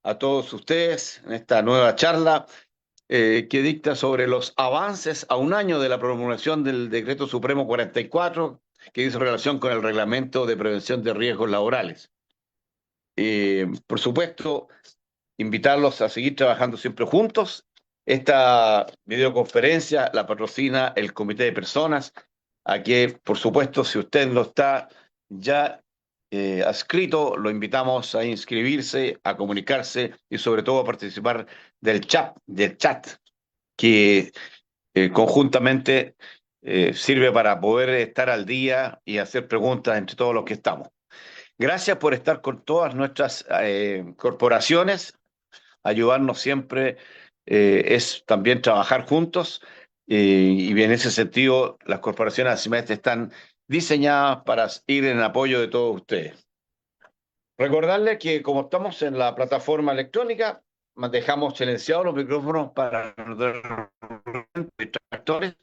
a todos ustedes en esta nueva charla que dicta sobre los avances a un año de la promulgación del Decreto Supremo 44, que hizo relación con el Reglamento de Prevención de Riesgos Laborales. Por supuesto, invitarlos a seguir trabajando siempre juntos. Esta videoconferencia la patrocina el Comité de Personas, a que, por supuesto, si usted no está ya adscrito, lo invitamos a inscribirse, a comunicarse y sobre todo a participar del chat que conjuntamente sirve para poder estar al día y hacer preguntas entre todos los que estamos. Gracias por estar con todas nuestras corporaciones. Ayudarnos siempre es también trabajar juntos y en ese sentido las corporaciones ACIMED están diseñadas para ir en apoyo de todos ustedes. Recordarles que como estamos en la plataforma electrónica, dejamos silenciados los micrófonos para los distractores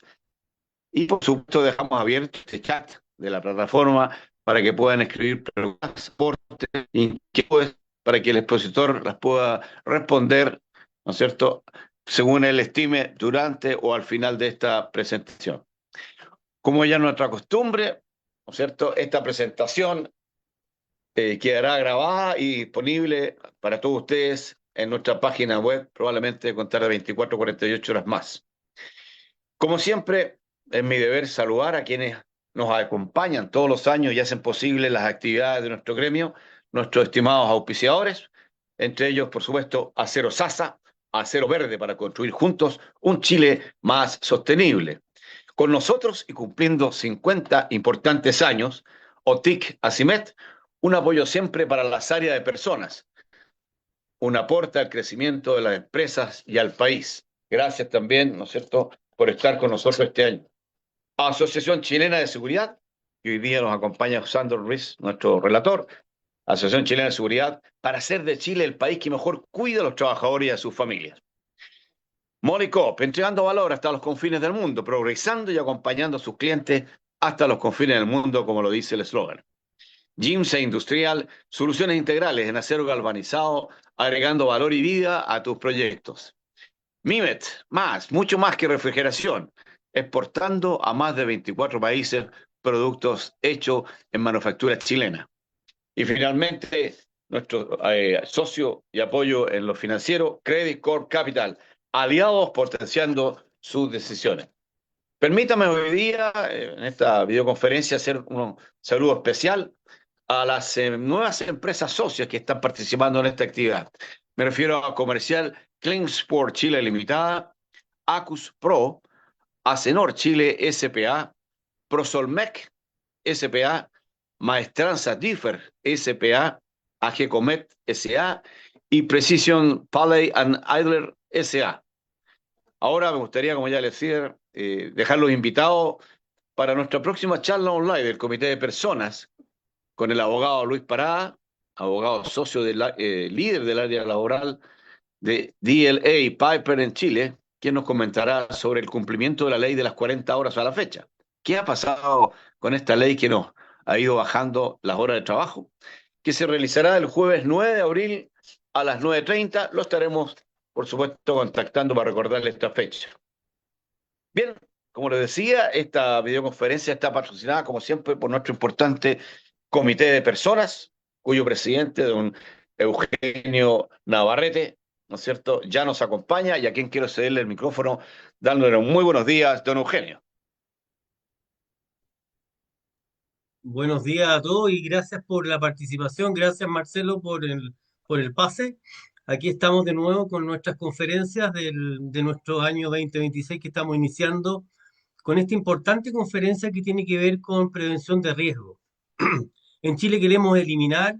y por supuesto dejamos abierto este chat de la plataforma para que puedan escribir preguntas, aportes, inquietudes, para que el expositor las pueda responder, ¿no es cierto?, según él estime durante o al final de esta presentación. Como ya es nuestra costumbre, ¿no es cierto?, esta presentación quedará grabada y disponible para todos ustedes en nuestra página web, probablemente contar de 24 a 48 horas más. Como siempre, es mi deber saludar a quienes nos acompañan todos los años y hacen posible las actividades de nuestro gremio, nuestros estimados auspiciadores, entre ellos, por supuesto, Acero Sasa, Acero Verde, para construir juntos un Chile más sostenible. Con nosotros y cumpliendo 50 importantes años, OTIC ACIMED, un apoyo siempre para las áreas de personas, un aporte al crecimiento de las empresas y al país. Gracias también, ¿no es cierto?, por estar con nosotros este año. Asociación Chilena de Seguridad, que hoy día nos acompaña Sandro Ruiz, nuestro relator. Asociación Chilena de Seguridad, para hacer de Chile el país que mejor cuida a los trabajadores y a sus familias. Molicop, entregando valor hasta los confines del mundo, progresando y acompañando a sus clientes hasta los confines del mundo, como lo dice el eslogan. Gimsa Industrial, soluciones integrales en acero galvanizado, agregando valor y vida a tus proyectos. Mimet, mucho más que refrigeración, exportando a más de 24 países productos hechos en manufactura chilena. Y finalmente, nuestro socio y apoyo en lo financiero, Credit Corp Capital, aliados potenciando sus decisiones. Permítame hoy día, en esta videoconferencia, hacer un saludo especial a las nuevas empresas socias que están participando en esta actividad. Me refiero a Comercial Clean Sport Chile Limitada, Acus Pro, Acenor Chile S.p.A., Prosolmec S.p.A., Maestranza Differ S.p.A., AGCOMET S.A. y Precision Paley and Idler S.A. Ahora me gustaría, como ya les decía, dejarlos invitados para nuestra próxima charla online del Comité de Personas con el abogado Luis Parada, abogado socio líder del área laboral de DLA Piper en Chile, quien nos comentará sobre el cumplimiento de la ley de las 40 horas a la fecha. ¿Qué ha pasado con esta ley que nos ha ido bajando las horas de trabajo? Que se realizará el jueves 9 de abril a las 9:30. Lo estaremos, por supuesto, contactando para recordarle esta fecha. Bien, como les decía, esta videoconferencia está patrocinada, como siempre, por nuestro importante comité de personas, cuyo presidente, don Eugenio Navarrete, ¿no es cierto?, ya nos acompaña y a quien quiero cederle el micrófono, dándole un muy buenos días, don Eugenio. Buenos días a todos y gracias por la participación. Gracias, Marcelo, por el pase. Aquí estamos de nuevo con nuestras conferencias de nuestro año 2026 que estamos iniciando con esta importante conferencia que tiene que ver con prevención de riesgo. En Chile queremos eliminar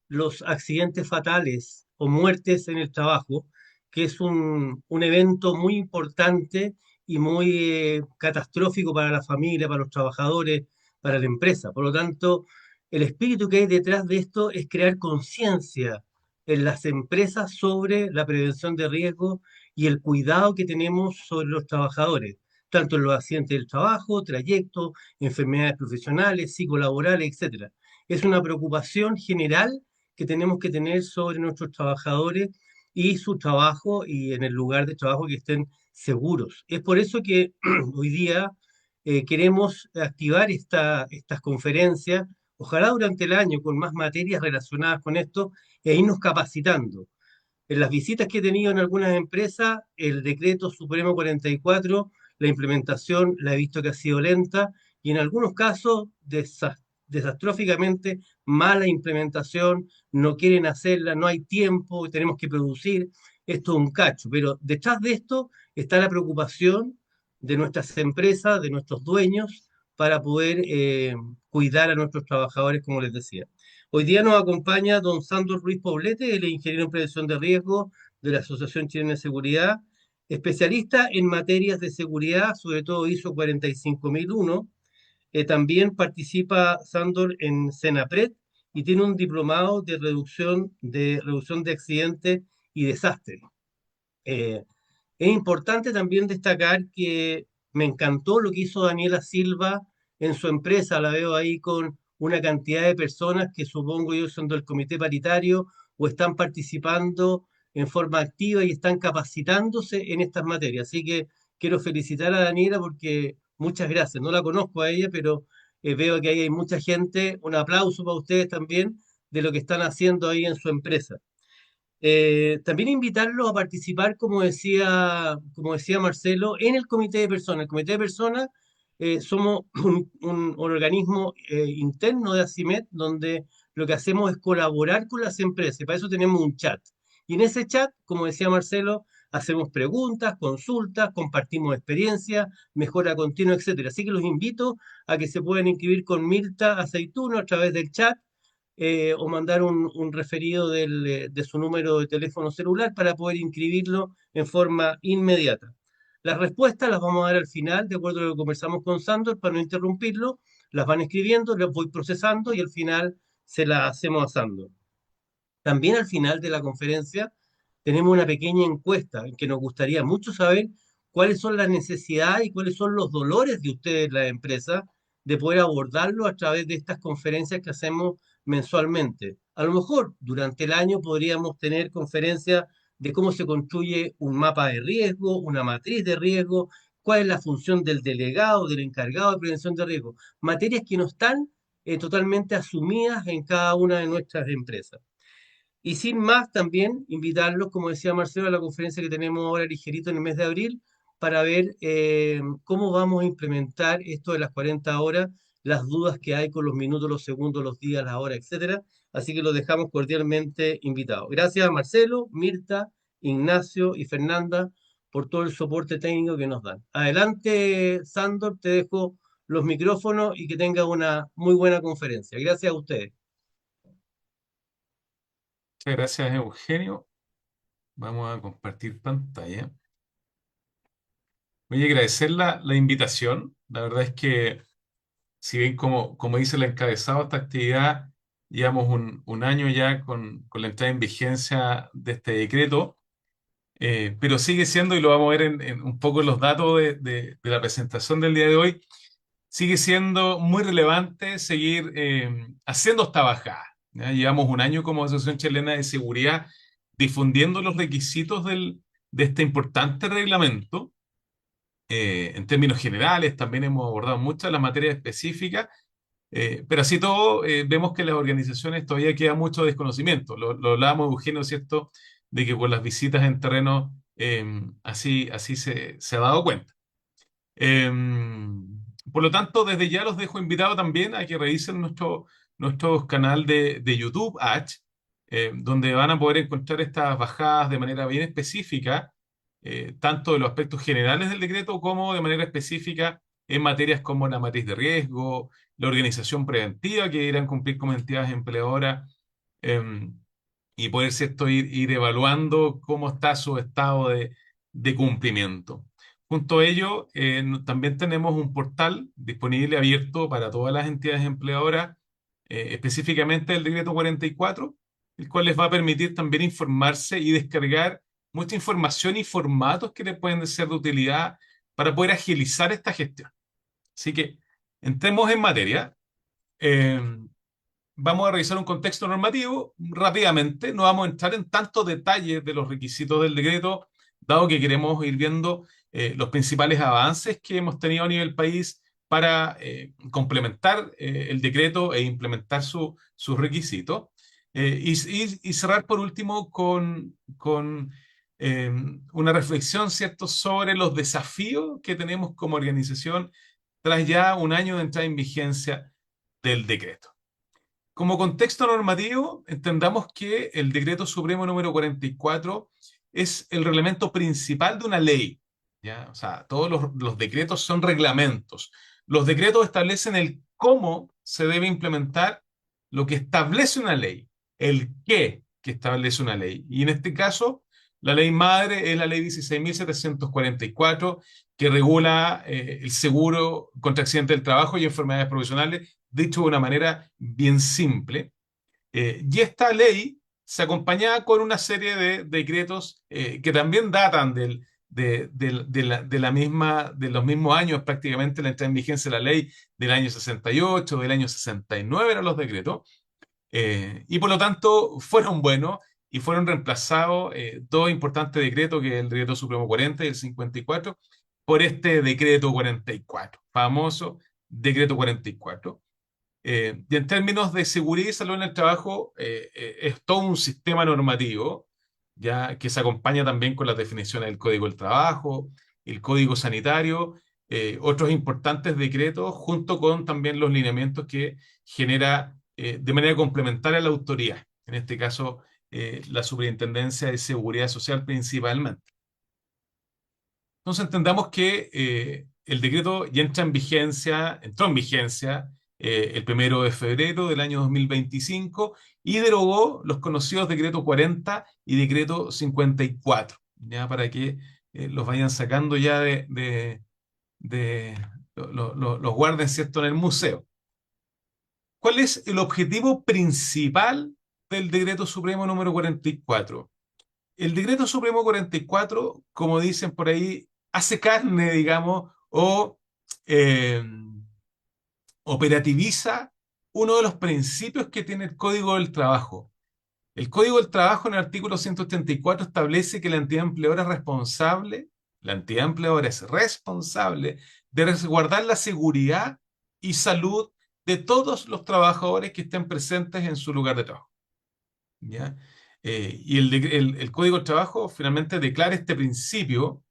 los accidentes fatales o muertes en el trabajo, que es un evento muy importante y muy catastrófico para la familia, para los trabajadores, para la empresa. Por lo tanto, el espíritu que hay detrás de esto es crear conciencia en las empresas sobre la prevención de riesgo y el cuidado que tenemos sobre los trabajadores, tanto en los accidentes del trabajo, trayectos, enfermedades profesionales, psicolaborales, etcétera. Es una preocupación general que tenemos que tener sobre nuestros trabajadores y su trabajo y en el lugar de trabajo que estén seguros. Es por eso que hoy día queremos activar estas conferencias, ojalá durante el año, con más materias relacionadas con esto, e irnos capacitando. En las visitas que he tenido en algunas empresas, el decreto Supremo 44, la implementación la he visto que ha sido lenta y en algunos casos desastróficamente mala implementación, no quieren hacerla, no hay tiempo, tenemos que producir, esto es un cacho, pero detrás de esto está la preocupación de nuestras empresas, de nuestros dueños, para poder cuidar a nuestros trabajadores, como les decía. Hoy día nos acompaña don Sandro Ruiz Poblete, él es ingeniero en prevención de riesgo de la Asociación Chilena de Seguridad, especialista en materias de seguridad, sobre todo ISO 45001. También participa Sandor en Senapred y tiene un diplomado de reducción de accidentes y desastres. Eh, es importante también destacar que me encantó lo que hizo Daniela Silva en su empresa. La veo ahí con una cantidad de personas que supongo yo son del comité paritario o están participando en forma activa y están capacitándose en estas materias. Así que quiero felicitar a Daniela porque muchas gracias. No la conozco a ella, pero veo que ahí hay mucha gente. Un aplauso para ustedes también de lo que están haciendo ahí en su empresa. También invitarlos a participar, como decía Marcelo, en el comité de personas. El comité de personas somos un organismo interno de ACIMED donde lo que hacemos es colaborar con las empresas. Y para eso tenemos un chat. Y en ese chat, como decía Marcelo, hacemos preguntas, consultas, compartimos experiencias, mejora continua, etcétera. Así que los invito a que se puedan inscribir con Mirta Aceituno a través del chat o mandar un referido de su número de teléfono celular para poder inscribirlo en forma inmediata. Las respuestas las vamos a dar al final, de acuerdo a lo que conversamos con Sandor, para no interrumpirlo, las van escribiendo, las voy procesando y al final se las hacemos a Sandor. También al final de la conferencia tenemos una pequeña encuesta en que nos gustaría mucho saber cuáles son las necesidades y cuáles son los dolores de ustedes, la empresa, de poder abordarlo a través de estas conferencias que hacemos mensualmente. A lo mejor durante el año podríamos tener conferencias de cómo se construye un mapa de riesgo, una matriz de riesgo, cuál es la función del delegado, del encargado de prevención de riesgo, materias que no están totalmente asumidas en cada una de nuestras empresas. Y sin más, también invitarlos, como decía Marcelo, a la conferencia que tenemos ahora ligerito en el mes de abril, para ver cómo vamos a implementar esto de las 40 horas, las dudas que hay con los minutos, los segundos, los días, las horas, etcétera. Así que los dejamos cordialmente invitados. Gracias a Marcelo, Mirta, Ignacio y Fernanda por todo el soporte técnico que nos dan. Adelante, Sandor, te dejo los micrófonos y que tenga una muy buena conferencia. Gracias a ustedes. Muchas gracias, Eugenio. Vamos a compartir pantalla. Voy a agradecer la invitación. La verdad es que, si bien como dice el encabezado, esta actividad, llevamos un año ya con la entrada en vigencia de este decreto, pero sigue siendo, y lo vamos a ver en un poco en los datos de la presentación del día de hoy, sigue siendo muy relevante seguir haciendo esta bajada. ¿Ya? Llevamos un año como Asociación Chilena de Seguridad difundiendo los requisitos de este importante reglamento. En términos generales, también hemos abordado muchas de las materias específicas, pero así todo, vemos que las organizaciones todavía queda mucho desconocimiento. Lo hablábamos, Eugenio, ¿cierto?, de que por las visitas en terreno así se ha dado cuenta. Por lo tanto, desde ya los dejo invitados también a que revisen nuestro canal de YouTube, H, donde van a poder encontrar estas bajadas de manera bien específica, tanto de los aspectos generales del decreto como de manera específica en materias como la matriz de riesgo, la organización preventiva que irán cumplir como entidades empleadoras, em, y poder, ¿cierto?, ir evaluando cómo está su estado de cumplimiento. Junto a ello, también tenemos un portal disponible abierto para todas las entidades empleadoras, específicamente el decreto 44, el cual les va a permitir también informarse y descargar mucha información y formatos que les pueden ser de utilidad para poder agilizar esta gestión. Así que entremos en materia. Eh, vamos a revisar un contexto normativo rápidamente. No vamos a entrar en tantos detalles de los requisitos del decreto, dado que queremos ir viendo los principales avances que hemos tenido a nivel país para complementar el decreto e implementar sus requisitos. Y cerrar por último con una reflexión, ¿cierto?, sobre los desafíos que tenemos como organización tras ya un año de entrada en vigencia del decreto. Como contexto normativo, entendamos que el Decreto Supremo número 44 es el reglamento principal de una ley, ¿ya? O sea, todos los decretos son reglamentos. Los decretos establecen el cómo se debe implementar lo que establece una ley, el qué que establece una ley. Y en este caso, la ley madre es la ley 16.744, que regula el seguro contra accidentes del trabajo y enfermedades profesionales, dicho de una manera bien simple. Y esta ley se acompañaba con una serie de decretos que también datan de los mismos años, prácticamente la entrada en vigencia de la ley del año 68, del año 69 eran los decretos, y por lo tanto fueron buenos y fueron reemplazados dos importantes decretos, que es el Decreto Supremo 40 y el 54, por este Decreto 44, famoso Decreto 44. Y en términos de seguridad y salud en el trabajo, es todo un sistema normativo, ya que se acompaña también con las definiciones del Código del Trabajo, el Código Sanitario, otros importantes decretos, junto con también los lineamientos que genera de manera complementaria la autoridad, en este caso la Superintendencia de Seguridad Social principalmente. Entonces entendamos que el decreto ya entró en vigencia el 1 de febrero del año 2025 y derogó los conocidos decreto 40 y decreto 54, ya para que los vayan sacando ya de los guarden, ¿cierto?, en el museo. ¿Cuál es el objetivo principal del decreto supremo número 44? El decreto supremo 44, como dicen por ahí, hace carne, digamos, o eh, operativiza uno de los principios que tiene el Código del Trabajo. El Código del Trabajo, en el artículo 184, establece que la entidad empleadora es responsable de resguardar la seguridad y salud de todos los trabajadores que estén presentes en su lugar de trabajo, ¿ya? Y el Código del Trabajo finalmente declara este principio,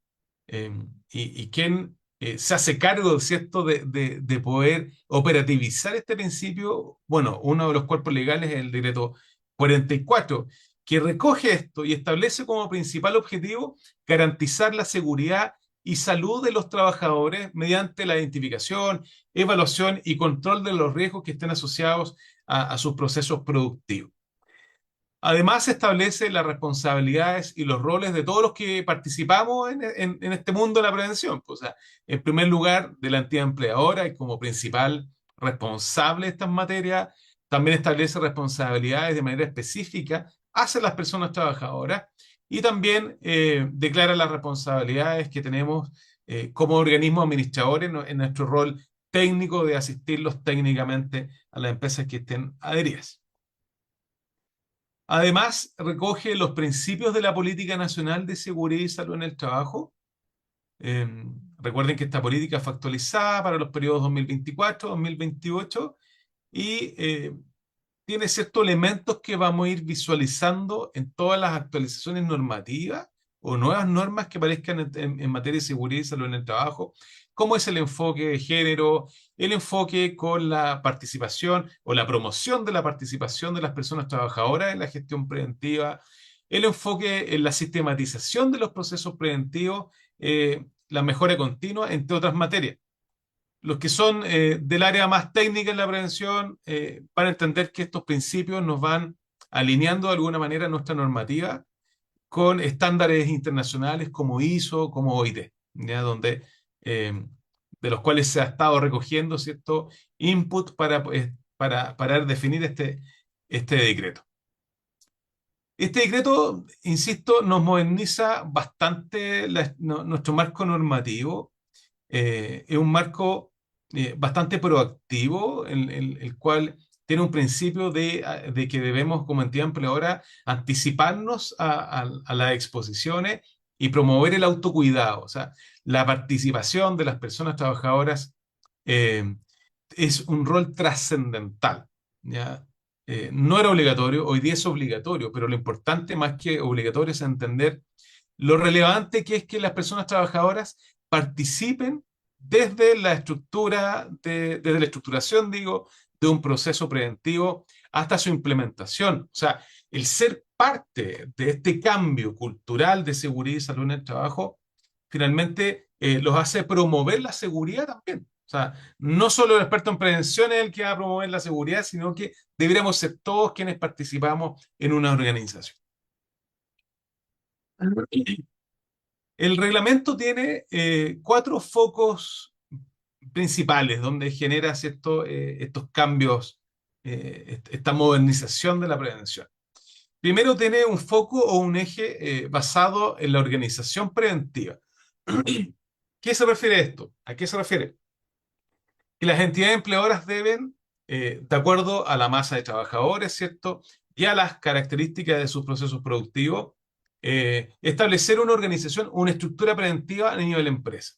y quien se hace cargo, ¿cierto?, de poder operativizar este principio. Bueno, uno de los cuerpos legales es el decreto 44, que recoge esto y establece como principal objetivo garantizar la seguridad y salud de los trabajadores mediante la identificación, evaluación y control de los riesgos que estén asociados a sus procesos productivos. Además, establece las responsabilidades y los roles de todos los que participamos en este mundo de la prevención. O sea, en primer lugar, de la entidad empleadora y como principal responsable de estas materias. También establece responsabilidades de manera específica hacia las personas trabajadoras y también declara las responsabilidades que tenemos como organismos administradores en nuestro rol técnico de asistirlos técnicamente a las empresas que estén adheridas. Además, recoge los principios de la Política Nacional de Seguridad y Salud en el Trabajo. Eh, Recuerden que esta política fue actualizada para los periodos 2024-2028 y tiene ciertos elementos que vamos a ir visualizando en todas las actualizaciones normativas o nuevas normas que aparezcan en materia de seguridad y salud en el trabajo, como es el enfoque de género, el enfoque con la participación o la promoción de la participación de las personas trabajadoras en la gestión preventiva, el enfoque en la sistematización de los procesos preventivos, la mejora continua, entre otras materias. Los que son del área más técnica en la prevención van a entender que estos principios nos van alineando de alguna manera nuestra normativa con estándares internacionales como ISO, como OIT, ¿ya? De los cuales se ha estado recogiendo cierto input para definir este decreto. Este decreto, insisto, nos moderniza bastante nuestro marco normativo. Es un marco bastante proactivo, el cual tiene un principio de que debemos, como entidad empleadora, anticiparnos a las exposiciones y promover el autocuidado. O sea, la participación de las personas trabajadoras eh, es un rol trascendental, ¿ya? No era obligatorio, hoy día es obligatorio, pero lo importante más que obligatorio es entender lo relevante que es que las personas trabajadoras participen desde la estructura, desde la estructuración, digo, de un proceso preventivo hasta su implementación. O sea, el ser parte de este cambio cultural de seguridad y salud en el trabajo, finalmente los hace promover la seguridad también. O sea, no solo el experto en prevención es el que va a promover la seguridad, sino que deberíamos ser todos quienes participamos en una organización. El reglamento tiene cuatro focos principales donde genera estos cambios, esta modernización de la prevención. Primero, tiene un foco o un eje basado en la organización preventiva. ¿Qué se refiere a esto? ¿A qué se refiere? Que las entidades empleadoras deben, de acuerdo a la masa de trabajadores, ¿cierto? Y a las características de sus procesos productivos, establecer una organización, una estructura preventiva a nivel empresa.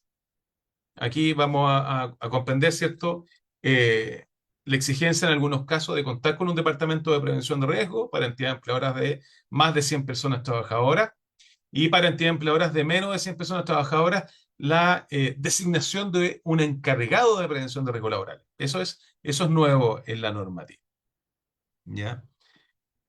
Aquí vamos a comprender, ¿cierto? Eh, la exigencia en algunos casos de contar con un departamento de prevención de riesgo para entidades empleadoras de más de 100 personas trabajadoras y para entidades empleadoras de menos de 100 personas trabajadoras la designación de un encargado de prevención de riesgos laborales. Eso es nuevo en la normativa, ¿ya?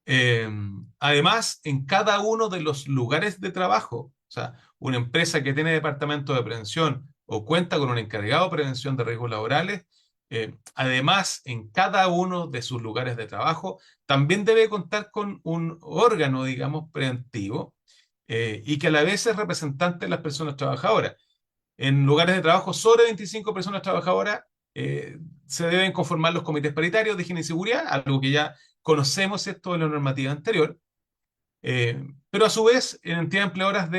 Eh, Además, en cada uno de los lugares de trabajo, o sea, una empresa que tiene departamento de prevención o cuenta con un encargado de prevención de riesgos laborales, además, en cada uno de sus lugares de trabajo, también debe contar con un órgano, digamos, preventivo, y que a la vez es representante de las personas trabajadoras. En lugares de trabajo sobre 25 personas trabajadoras, se deben conformar los comités paritarios de higiene y seguridad, algo que ya conocemos esto de la normativa anterior, pero a su vez en entidades empleadoras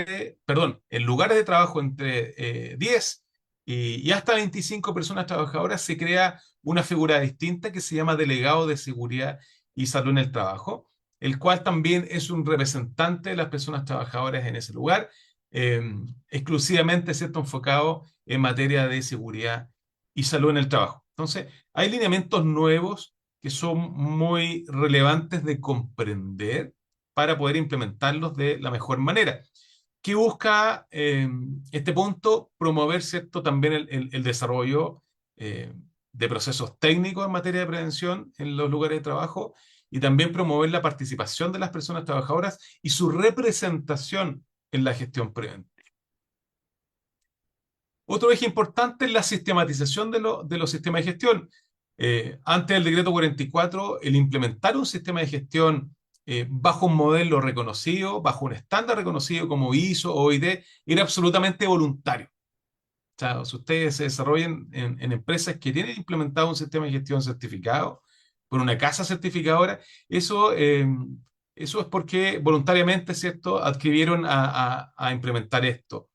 perdón, en lugares de trabajo entre 10 y hasta 25 personas trabajadoras se crea una figura distinta que se llama delegado de seguridad y salud en el trabajo, el cual también es un representante de las personas trabajadoras en ese lugar, eh, exclusivamente ¿cierto? Enfocado en materia de seguridad y salud en el trabajo. Entonces, hay lineamientos nuevos que son muy relevantes de comprender para poder implementarlos de la mejor manera. ¿Qué busca este punto? Promover, ¿cierto? También el desarrollo de procesos técnicos en materia de prevención en los lugares de trabajo y también promover la participación de las personas trabajadoras y su representación en la gestión preventiva. Otro eje importante es la sistematización de los sistemas de gestión. Antes del decreto 44, el implementar un sistema de gestión bajo un modelo reconocido, bajo un estándar reconocido como ISO o OID, era absolutamente voluntario. O sea, si ustedes se desarrollan en empresas que tienen implementado un sistema de gestión certificado por una casa certificadora, eso es porque voluntariamente, ¿cierto?, adquirieron a implementar esto.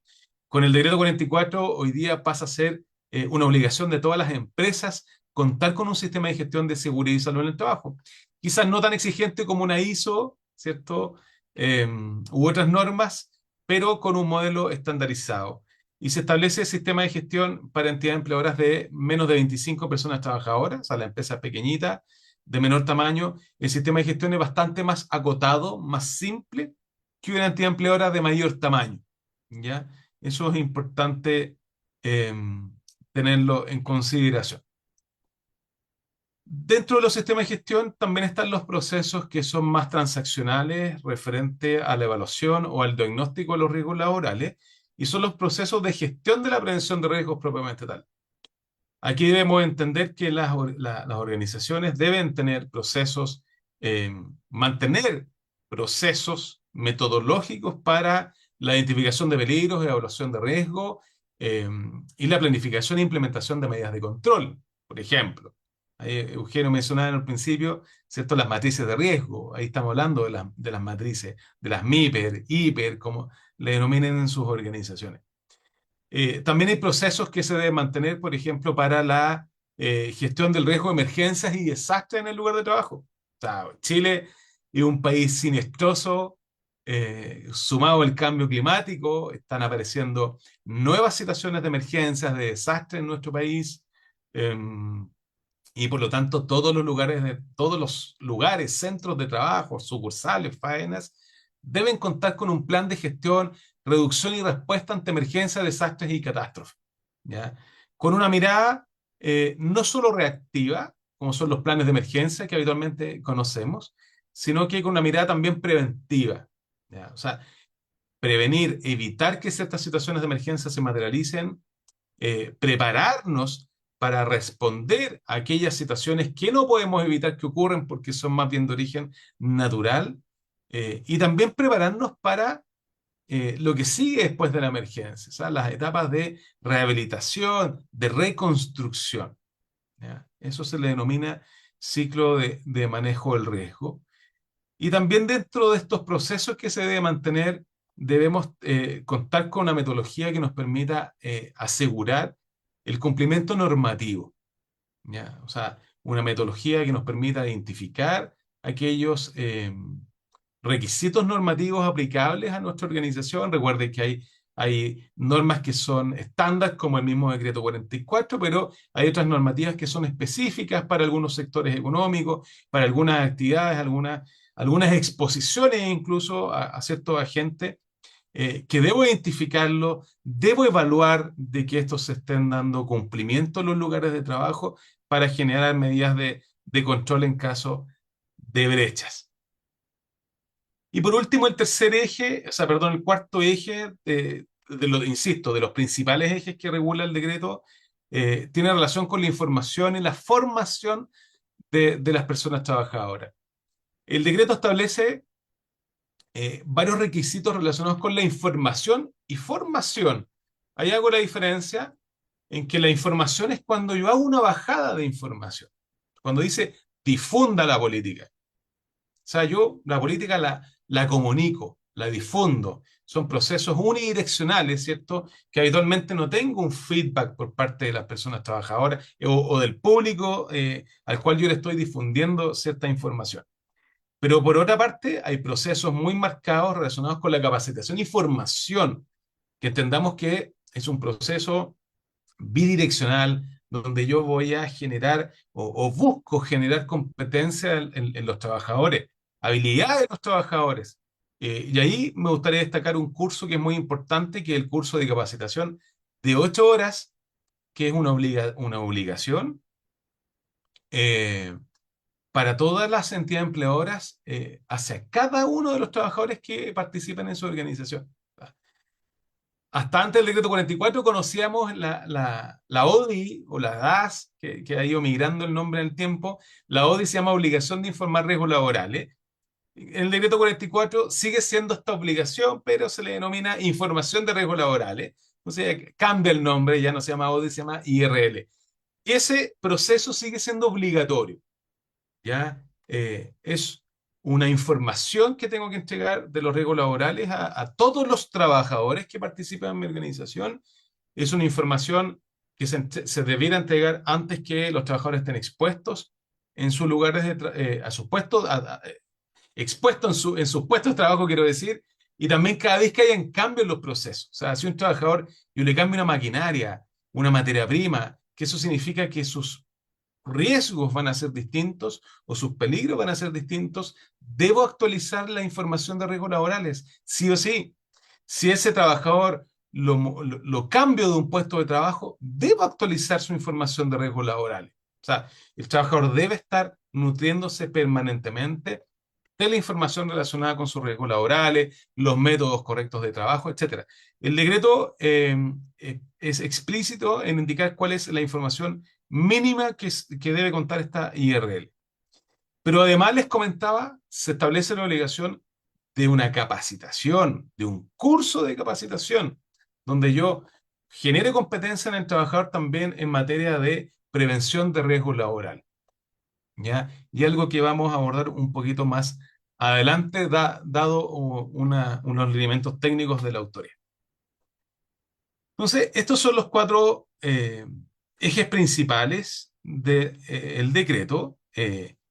Con el decreto 44, hoy día pasa a ser una obligación de todas las empresas contar con un sistema de gestión de seguridad y salud en el trabajo. Quizás no tan exigente como una ISO, ¿cierto? U otras normas, pero con un modelo estandarizado. Y se establece el sistema de gestión para entidades empleadoras de menos de 25 personas trabajadoras, o sea, la empresa pequeñita, de menor tamaño. El sistema de gestión es bastante más acotado, más simple que una entidad empleadora de mayor tamaño, ¿ya? Eso es importante eh, tenerlo en consideración. Dentro de los sistemas de gestión también están los procesos que son más transaccionales referente a la evaluación o al diagnóstico de los riesgos laborales y son los procesos de gestión de la prevención de riesgos propiamente tal. Aquí debemos entender que las organizaciones deben tener procesos, mantener procesos metodológicos para la identificación de peligros, evaluación de riesgo eh, y la planificación e implementación de medidas de control. Por ejemplo, ahí Eugenio mencionaba en el principio, ¿cierto? Las matrices de riesgo. Ahí estamos hablando de las matrices, de las MIPER, HIPER, como le denominen en sus organizaciones. También hay procesos que se deben mantener, por ejemplo, para la gestión del riesgo de emergencias y desastres en el lugar de trabajo. O sea, Chile es un país siniestoso, sumado al cambio climático, están apareciendo nuevas situaciones de emergencias, de desastres en nuestro país. Y por lo tanto todos los lugares, centros de trabajo, sucursales, faenas, deben contar con un plan de gestión, reducción y respuesta ante emergencias, desastres y catástrofes. ¿Ya? Con una mirada no solo reactiva, como son los planes de emergencia que habitualmente conocemos, sino que con una mirada también preventiva. ¿Ya? O sea, prevenir, evitar que ciertas situaciones de emergencia se materialicen, prepararnos para responder a aquellas situaciones que no podemos evitar que ocurran porque son más bien de origen natural, y también prepararnos para lo que sigue después de la emergencia, o sea, las etapas de rehabilitación, de reconstrucción. ¿Ya? Eso se le denomina ciclo de manejo del riesgo. Y también dentro de estos procesos que se debe mantener, debemos contar con una metodología que nos permita asegurar el cumplimiento normativo. ¿Ya? O sea, una metodología que nos permita identificar aquellos requisitos normativos aplicables a nuestra organización. Recuerde que hay normas que son estándar, como el mismo decreto 44, pero hay otras normativas que son específicas para algunos sectores económicos, para algunas actividades, algunas exposiciones incluso a ciertos agentes, que debo identificarlo, debo evaluar de que estos se estén dando cumplimiento en los lugares de trabajo para generar medidas de control en caso de brechas. Y por último, el tercer eje, o sea, perdón, el cuarto eje, insisto, de los principales ejes que regula el decreto, tiene relación con la información y la formación de las personas trabajadoras. El decreto establece varios requisitos relacionados con la información y formación. Ahí hago la diferencia en que la información es cuando yo hago una bajada de información, cuando dice difunda la política. O sea, yo la política la comunico, la difundo. Son procesos unidireccionales, ¿cierto? Que habitualmente no tengo un feedback por parte de las personas trabajadoras o del público al cual yo le estoy difundiendo cierta información. Pero por otra parte, hay procesos muy marcados relacionados con la capacitación y formación, que entendamos que es un proceso bidireccional, donde yo voy a generar o busco generar competencia en los trabajadores, habilidades de los trabajadores. Y ahí me gustaría destacar un curso que es muy importante, que es el curso de capacitación de 8 horas, que es una obligación eh, para todas las entidades empleadoras hacia cada uno de los trabajadores que participan en su organización. Hasta antes del decreto 44 conocíamos la ODI o la DAS, que ha ido migrando el nombre en el tiempo. La ODI se llama Obligación de Informar Riesgos Laborales. En el decreto 44 sigue siendo esta obligación, pero se le denomina Información de Riesgos Laborales. O sea, cambia el nombre, ya no se llama ODI, se llama IRL. Y ese proceso sigue siendo obligatorio. ¿Ya? Es una información que tengo que entregar de los riesgos laborales a todos los trabajadores que participan en mi organización. Es una información que se debiera entregar antes que los trabajadores estén expuestos en sus lugares a sus puestos, expuestos en sus puestos de trabajo, quiero decir, y también cada vez que hayan cambios en los procesos. O sea, si un trabajador yo le cambio una maquinaria, una materia prima, que eso significa que sus riesgos van a ser distintos o sus peligros van a ser distintos, debo actualizar la información de riesgos laborales, sí o sí. Si ese trabajador lo cambio de un puesto de trabajo, debo actualizar su información de riesgos laborales. O sea, el trabajador debe estar nutriéndose permanentemente de la información relacionada con sus riesgos laborales, los métodos correctos de trabajo, etcétera. El decreto es explícito en indicar cuál es la información mínima que debe contar esta IRL. Pero además les comentaba, se establece la obligación de una capacitación, de un curso de capacitación, donde yo genere competencia en el trabajador también en materia de prevención de riesgos laborales. ¿Ya? Y algo que vamos a abordar un poquito más adelante, dado unos lineamientos técnicos de la autoría. Entonces, estos son los cuatro ejes principales el decreto.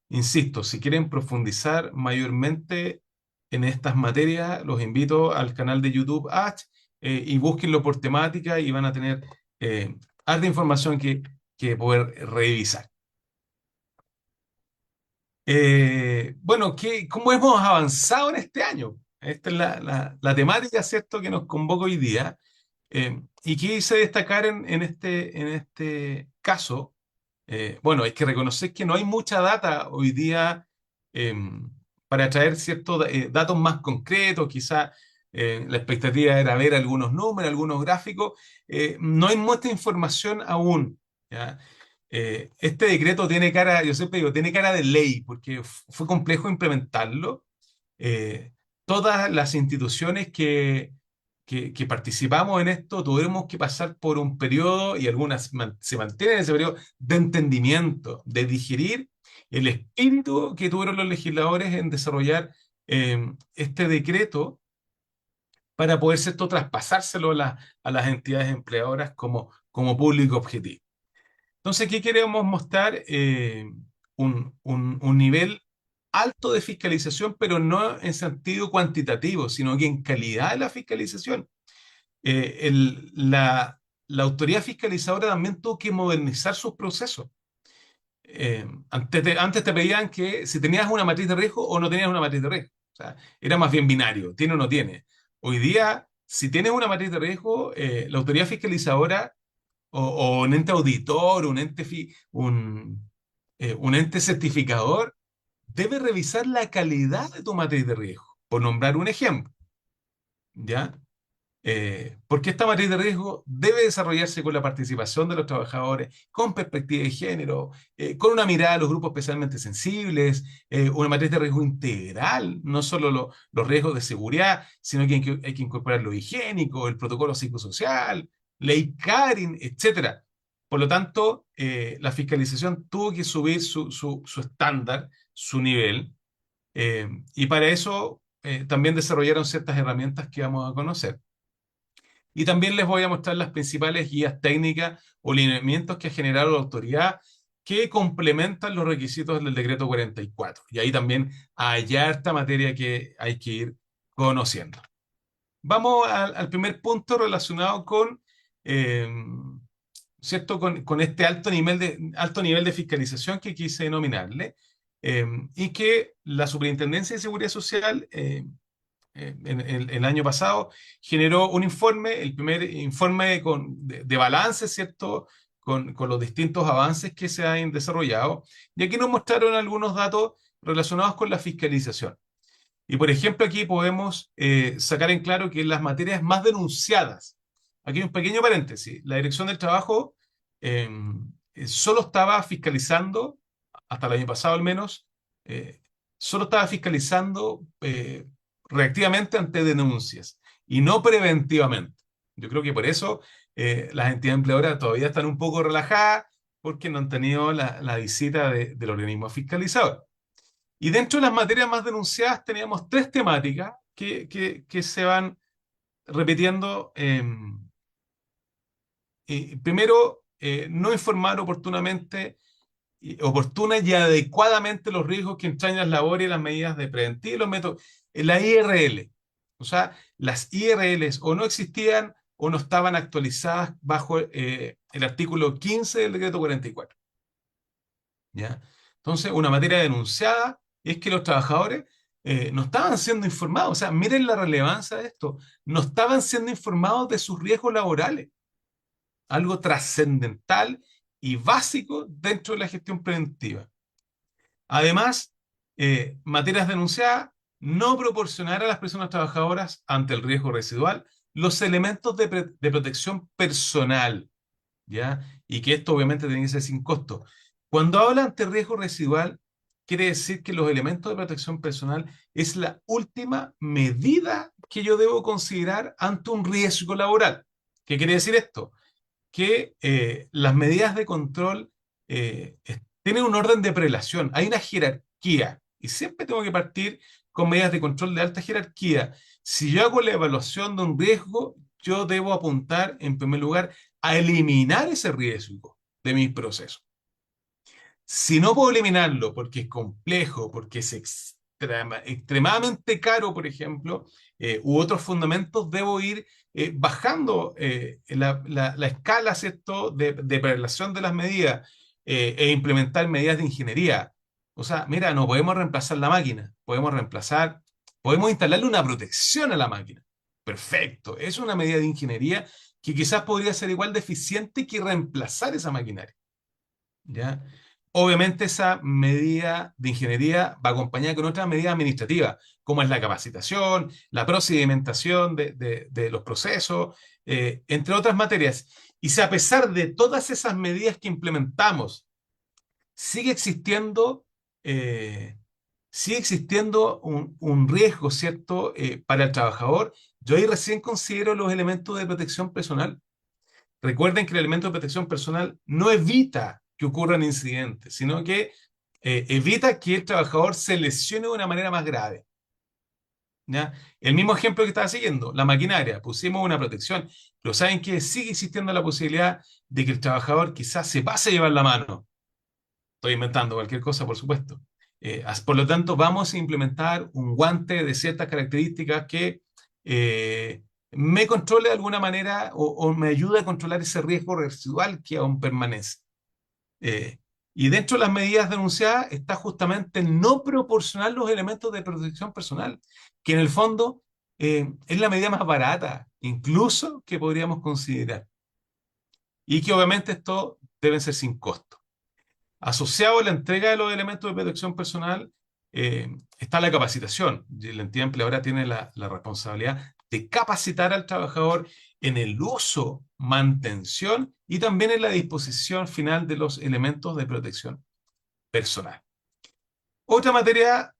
Insisto, si quieren profundizar mayormente en estas materias, los invito al canal de YouTube H, y búsquenlo por temática y van a tener harta información que poder revisar. Bueno, ¿cómo hemos avanzado en este año? Esta es la temática, ¿cierto?, que nos convoca hoy día. Y quise destacar en este caso, bueno, hay que reconocer que no hay mucha data hoy día eh, para traer ciertos datos más concretos. Quizá la expectativa era ver algunos números, algunos gráficos. No hay mucha información aún, ¿ya? Este decreto tiene cara, yo siempre digo, tiene cara de ley, porque fue complejo implementarlo. Eh, Todas las instituciones que participamos en esto tuvimos que pasar por un periodo, y algunas se mantienen en ese periodo, de entendimiento, de digerir el espíritu que tuvieron los legisladores en desarrollar este decreto para poder, ¿cierto?, traspasárselo a las entidades empleadoras como público objetivo. Entonces, ¿qué queremos mostrar? Un nivel alto de fiscalización, pero no en sentido cuantitativo, sino que en calidad de la fiscalización. La autoridad fiscalizadora también tuvo que modernizar sus procesos. Antes te pedían que si tenías una matriz de riesgo o no tenías una matriz de riesgo. O sea, era más bien binario, tiene o no tiene. Hoy día, si tienes una matriz de riesgo, la autoridad fiscalizadora o un ente auditor, un ente certificador, debe revisar la calidad de tu matriz de riesgo, por nombrar un ejemplo, ¿ya? Porque esta matriz de riesgo debe desarrollarse con la participación de los trabajadores, con perspectiva de género, con una mirada a los grupos especialmente sensibles, una matriz de riesgo integral, no solo los riesgos de seguridad, sino que hay que incorporar lo higiénico, el protocolo psicosocial, ley Carin, etcétera. Por lo tanto, la fiscalización tuvo que subir su estándar, su nivel, y para eso también desarrollaron ciertas herramientas que vamos a conocer. Y también les voy a mostrar las principales guías técnicas o lineamientos que ha generado la autoridad que complementan los requisitos del decreto 44. Y ahí también hay harta materia que hay que ir conociendo. Vamos al primer punto relacionado eh, ¿cierto? Con este alto nivel de fiscalización que quise denominarle, y que la Superintendencia de Seguridad Social en el año pasado, generó un informe, el primer informe de balance, ¿cierto? Con los distintos avances que se han desarrollado. Y aquí nos mostraron algunos datos relacionados con la fiscalización. Y por ejemplo, aquí podemos sacar en claro que las materias más denunciadas, aquí hay un pequeño paréntesis, la Dirección del Trabajo eh, solo estaba fiscalizando, hasta el año pasado al menos, eh, solo estaba fiscalizando reactivamente ante denuncias y no preventivamente. Yo creo que por eso las entidades empleadoras todavía están un poco relajadas porque no han tenido la visita del organismo fiscalizador. Y dentro de las materias más denunciadas teníamos tres temáticas que se van repitiendo. Primero, no informar oportuna y adecuadamente los riesgos que entrañan las labores y las medidas de preventiva y los métodos. La IRL, o sea, las IRLs o no existían o no estaban actualizadas bajo el artículo 15 del decreto 44. ¿Ya? Entonces, una materia denunciada es que los trabajadores no estaban siendo informados. O sea, miren la relevancia de esto. No estaban siendo informados de sus riesgos laborales. Algo trascendental y básico dentro de la gestión preventiva. Además, materias denunciadas, no proporcionar a las personas trabajadoras ante el riesgo residual los elementos de protección personal, ¿ya? Y que esto obviamente tiene que ser sin costo. Cuando habla ante riesgo residual, quiere decir que los elementos de protección personal es la última medida que yo debo considerar ante un riesgo laboral. ¿Qué quiere decir esto? Que las medidas de control tienen un orden de prelación, hay una jerarquía, y siempre tengo que partir con medidas de control de alta jerarquía. Si yo hago la evaluación de un riesgo, yo debo apuntar, en primer lugar, a eliminar ese riesgo de mis procesos. Si no puedo eliminarlo porque es complejo, porque es extremadamente caro, por ejemplo, u otros fundamentos, debo ir bajando la escala, ¿cierto?, de prelación de las medidas e implementar medidas de ingeniería. O sea, mira, no podemos reemplazar la máquina, podemos instalarle una protección a la máquina. Perfecto, es una medida de ingeniería que quizás podría ser igual de eficiente que reemplazar esa maquinaria. ¿Ya? Obviamente esa medida de ingeniería va acompañada con otras medidas administrativas, como es la capacitación, la procedimentación de los procesos, entre otras materias. Y si a pesar de todas esas medidas que implementamos, sigue existiendo, eh, sigue existiendo un riesgo, ¿cierto?, para el trabajador, yo ahí recién considero los elementos de protección personal. Recuerden que el elemento de protección personal no evita que ocurran incidentes, sino que evita que el trabajador se lesione de una manera más grave. ¿Ya? El mismo ejemplo que estaba siguiendo, la maquinaria, pusimos una protección, pero saben que sigue existiendo la posibilidad de que el trabajador quizás se pase a llevar la mano. Estoy inventando cualquier cosa, por supuesto. Por lo tanto, vamos a implementar un guante de ciertas características que me controle de alguna manera o me ayude a controlar ese riesgo residual que aún permanece. Eh, y dentro de las medidas denunciadas está justamente no proporcionar los elementos de protección personal, que en el fondo es la medida más barata, incluso que podríamos considerar. Y que obviamente esto debe ser sin costo. Asociado a la entrega de los elementos de protección personal está la capacitación. Y la entidad empleadora tiene la responsabilidad de capacitar al trabajador en el uso, mantención y también en la disposición final de los elementos de protección personal. Otra materia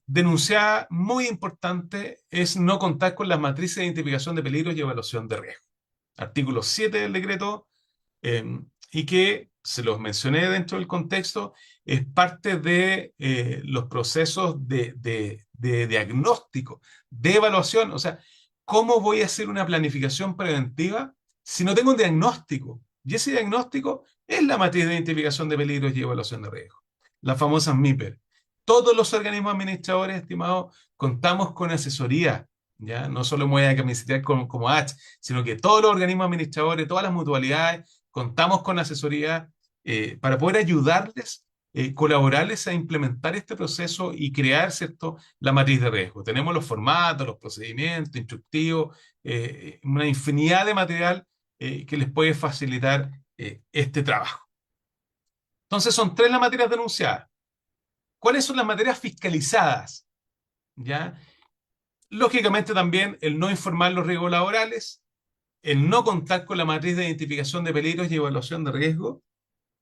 denunciada muy importante es no contar con las matrices de identificación de peligros y evaluación de riesgo. Artículo 7 del decreto y que, se los mencioné dentro del contexto, es parte de los procesos de diagnóstico, de evaluación. O sea, ¿cómo voy a hacer una planificación preventiva si no tengo un diagnóstico? Y ese diagnóstico es la matriz de identificación de peligros y evaluación de riesgo, las famosas MIPER. Todos los organismos administradores, estimados, contamos con asesoría. ¿Ya? No solo me voy a camisetear como H, sino que todos los organismos administradores, todas las mutualidades, contamos con asesoría para poder ayudarles, colaborarles a implementar este proceso y crear, ¿cierto?, la matriz de riesgo. Tenemos los formatos, los procedimientos, instructivos, una infinidad de material que les puede facilitar este trabajo. Entonces son tres las materias denunciadas. ¿Cuáles son las materias fiscalizadas? ¿Ya? Lógicamente también el no informar los riesgos laborales, el no contar con la matriz de identificación de peligros y evaluación de riesgo,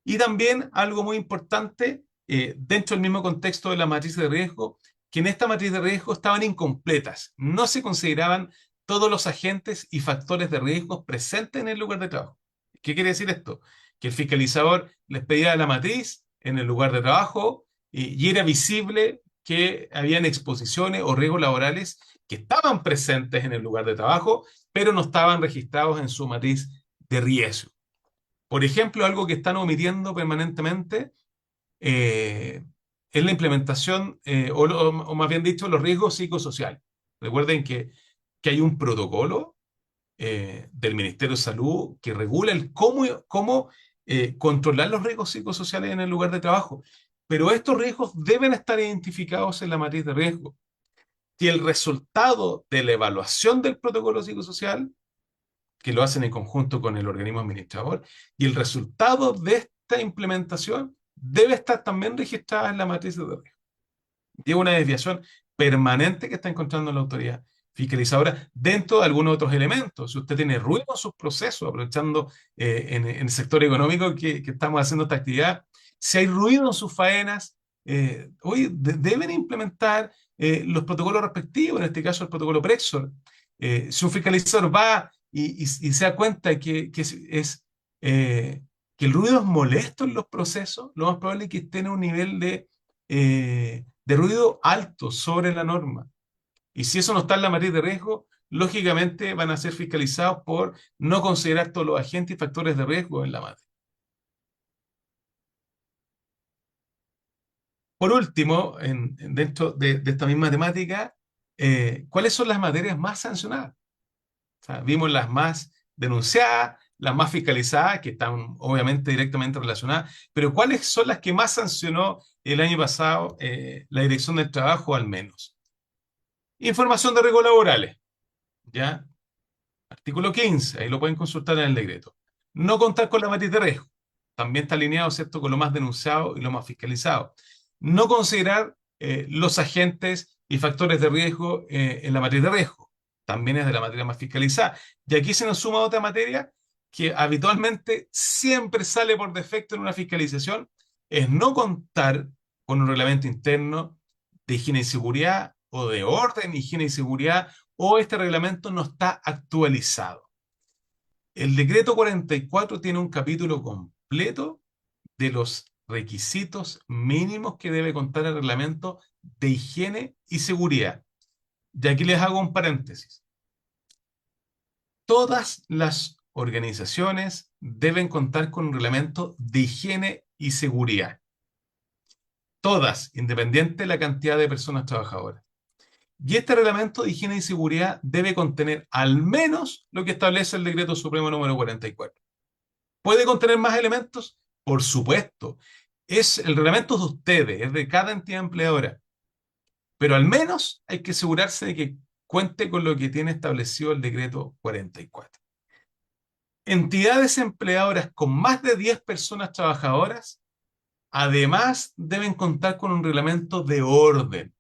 y también algo muy importante, dentro del mismo contexto de la matriz de riesgo, que en esta matriz de riesgo estaban incompletas, no se consideraban todos los agentes y factores de riesgo presentes en el lugar de trabajo. ¿Qué quiere decir esto? Que el fiscalizador les pedía la matriz en el lugar de trabajo y era visible que habían exposiciones o riesgos laborales que estaban presentes en el lugar de trabajo, pero no estaban registrados en su matriz de riesgo. Por ejemplo, algo que están omitiendo permanentemente eh, es la implementación, o más bien dicho, los riesgos psicosociales. Recuerden que hay un protocolo del Ministerio de Salud que regula el cómo controlar los riesgos psicosociales en el lugar de trabajo. Pero estos riesgos deben estar identificados en la matriz de riesgo. Y el resultado de la evaluación del protocolo psicosocial, que lo hacen en conjunto con el organismo administrador, y el resultado de esta implementación debe estar también registrada en la matriz de riesgo. Y es una desviación permanente que está encontrando la autoridad fiscalizadora dentro de algunos otros elementos. Si usted tiene ruido en sus procesos, aprovechando en el sector económico que estamos haciendo esta actividad, si hay ruido en sus faenas, hoy deben implementar los protocolos respectivos, en este caso el protocolo Prexor. Si un fiscalizador va y se da cuenta que el ruido es molesto en los procesos, lo más probable es que esté en un nivel de ruido alto sobre la norma. Y si eso no está en la matriz de riesgo, lógicamente van a ser fiscalizados por no considerar todos los agentes y factores de riesgo en la matriz. Por último, dentro de esta misma temática, ¿cuáles son las materias más sancionadas? O sea, vimos las más denunciadas, las más fiscalizadas, que están obviamente directamente relacionadas, pero ¿cuáles son las que más sancionó el año pasado la Dirección del Trabajo al menos? Información de riesgos laborales, ¿ya? Artículo 15, ahí lo pueden consultar en el decreto. No contar con la matriz de riesgo, también está alineado, ¿cierto?, con lo más denunciado y lo más fiscalizado. No considerar los agentes y factores de riesgo en la matriz de riesgo, también es de la materia más fiscalizada. Y aquí se nos suma otra materia que habitualmente siempre sale por defecto en una fiscalización, es no contar con un reglamento interno de higiene y seguridad o de orden, higiene y seguridad, o este reglamento no está actualizado. El decreto 44 tiene un capítulo completo de los requisitos mínimos que debe contar el reglamento de higiene y seguridad. Y aquí les hago un paréntesis. Todas las organizaciones deben contar con un reglamento de higiene y seguridad. Todas, independiente de la cantidad de personas trabajadoras. Y este reglamento de higiene y seguridad debe contener al menos lo que establece el Decreto Supremo número 44. ¿Puede contener más elementos? Por supuesto. El reglamento es de ustedes, es de cada entidad empleadora. Pero al menos hay que asegurarse de que cuente con lo que tiene establecido el Decreto 44. Entidades empleadoras con más de 10 personas trabajadoras, además deben contar con un reglamento de orden.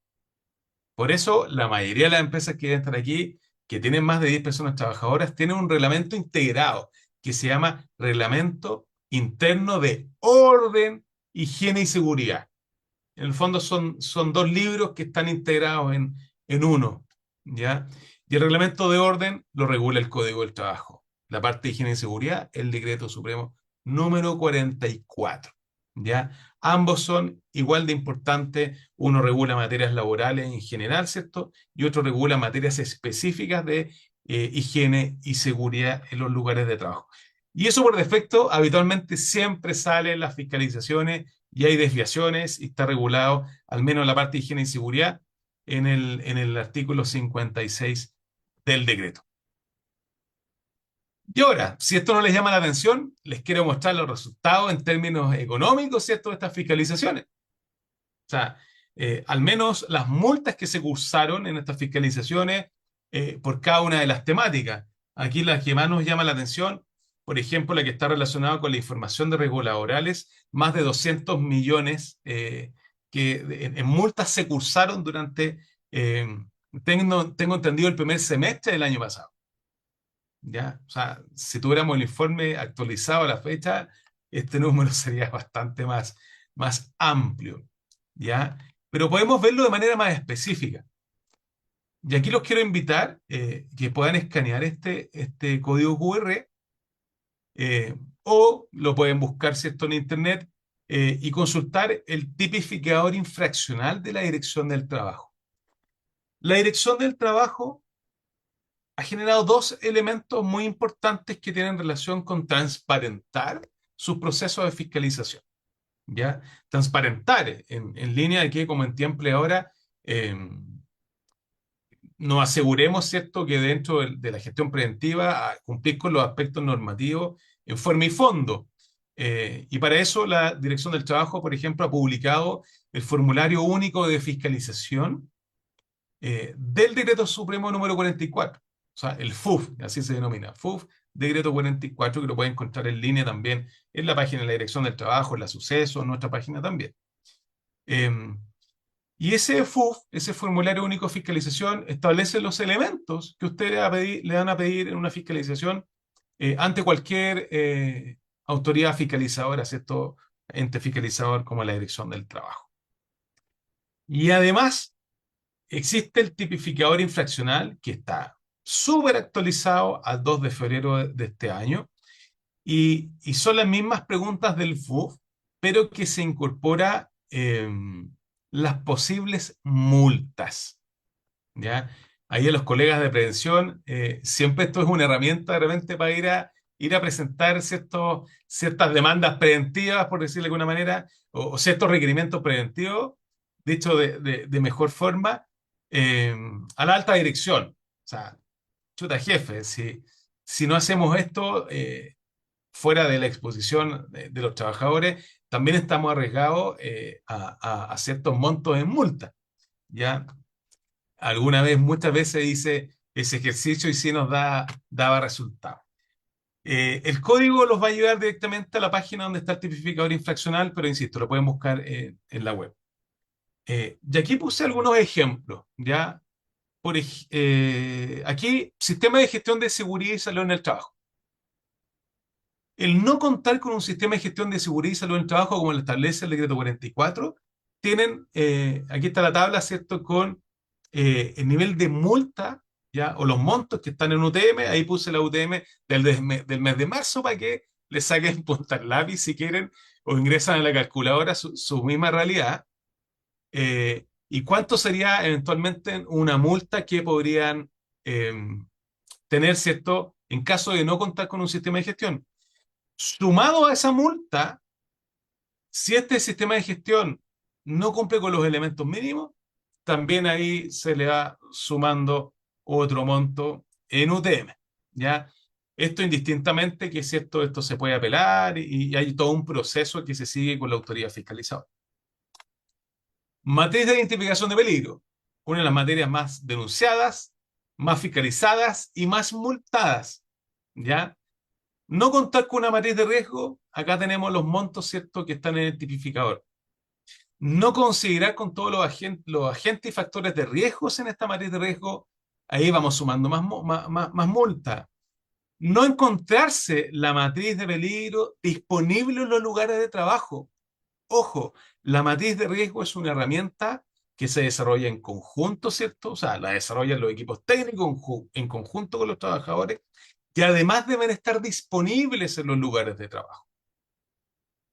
Por eso, la mayoría de las empresas que deben estar aquí, que tienen más de 10 personas trabajadoras, tienen un reglamento integrado que se llama Reglamento Interno de Orden, Higiene y Seguridad. En el fondo son dos libros que están integrados en uno, ¿ya? Y el reglamento de orden lo regula el Código del Trabajo. La parte de higiene y seguridad, el Decreto Supremo número 44, ¿ya? Ambos son igual de importantes. Uno regula materias laborales en general, ¿cierto? Y otro regula materias específicas de higiene y seguridad en los lugares de trabajo. Y eso por defecto habitualmente siempre sale en las fiscalizaciones y hay desviaciones y está regulado, al menos la parte de higiene y seguridad, en el artículo 56 del decreto. Y ahora, si esto no les llama la atención, les quiero mostrar los resultados en términos económicos, ¿cierto?, de estas fiscalizaciones. O sea, al menos las multas que se cursaron en estas fiscalizaciones por cada una de las temáticas. Aquí la que más nos llama la atención, por ejemplo, la que está relacionada con la información de riesgos laborales, más de 200 millones que en multas se cursaron durante, tengo entendido, el primer semestre del año pasado. ¿Ya? O sea, si tuviéramos el informe actualizado a la fecha, este número sería bastante más amplio, ¿ya? Pero podemos verlo de manera más específica. Y aquí los quiero invitar que puedan escanear este código QR o lo pueden buscar, ¿cierto?, en internet y consultar el tipificador infraccional de la Dirección del Trabajo. La Dirección del Trabajo ha generado dos elementos muy importantes que tienen relación con transparentar sus procesos de fiscalización. ¿Ya? Transparentar en línea de que como entidad empleadora nos aseguremos, ¿cierto?, que dentro de la gestión preventiva cumplir con los aspectos normativos en forma y fondo. Y para eso la Dirección del Trabajo, por ejemplo, ha publicado el formulario único de fiscalización del Decreto Supremo número 44. O sea, el FUF, así se denomina, FUF, Decreto 44, que lo pueden encontrar en línea también en la página de la Dirección del Trabajo, en la Suceso, en nuestra página también. Y ese FUF, ese formulario único de fiscalización, establece los elementos que ustedes le van a pedir en una fiscalización ante cualquier autoridad fiscalizadora, ¿cierto?, ente fiscalizador como la Dirección del Trabajo. Y además, existe el tipificador infraccional que está súper actualizado al 2 de febrero de este año y son las mismas preguntas del FUF, pero que se incorpora las posibles multas, ¿ya? Ahí a los colegas de prevención, siempre esto es una herramienta de repente para ir a presentar ciertas demandas preventivas, por decirlo de alguna manera, o ciertos requerimientos preventivos. dicho de mejor forma, a la alta dirección. O sea, chuta jefe, si no hacemos esto fuera de la exposición de los trabajadores, también estamos arriesgados a ciertos montos en multa. ¿Ya? Alguna vez, muchas veces dice ese ejercicio y sí daba resultado. El código los va a llevar directamente a la página donde está el tipificador infraccional, pero insisto, lo pueden buscar en la web. Y aquí puse algunos ejemplos, ¿ya? Aquí, sistema de gestión de seguridad y salud en el trabajo. El no contar con un sistema de gestión de seguridad y salud en el trabajo, como lo establece el decreto 44, aquí está la tabla, ¿cierto? Con el nivel de multa, ¿ya? O los montos que están en UTM, ahí puse la UTM del mes de marzo para que le saquen punta al lápiz si quieren, o ingresan a la calculadora su misma realidad. ¿Y cuánto sería eventualmente una multa que podrían eh, tener, ¿cierto? En caso de no contar con un sistema de gestión. Sumado a esa multa, si este sistema de gestión no cumple con los elementos mínimos, también ahí se le va sumando otro monto en UTM, ¿ya? Esto indistintamente que es cierto, esto se puede apelar y hay todo un proceso que se sigue con la autoridad fiscalizadora. Materia de identificación de peligro, una de las materias más denunciadas, más fiscalizadas y más multadas, ¿ya? No contar con una matriz de riesgo, acá tenemos los montos, ¿cierto?, que están en el tipificador. No considerar con todos los agentes y factores de riesgos en esta matriz de riesgo, ahí vamos sumando más multa. No encontrarse la matriz de peligro disponible en los lugares de trabajo. Ojo, la matriz de riesgo es una herramienta que se desarrolla en conjunto, ¿cierto? O sea, la desarrollan los equipos técnicos en conjunto con los trabajadores, que además deben estar disponibles en los lugares de trabajo.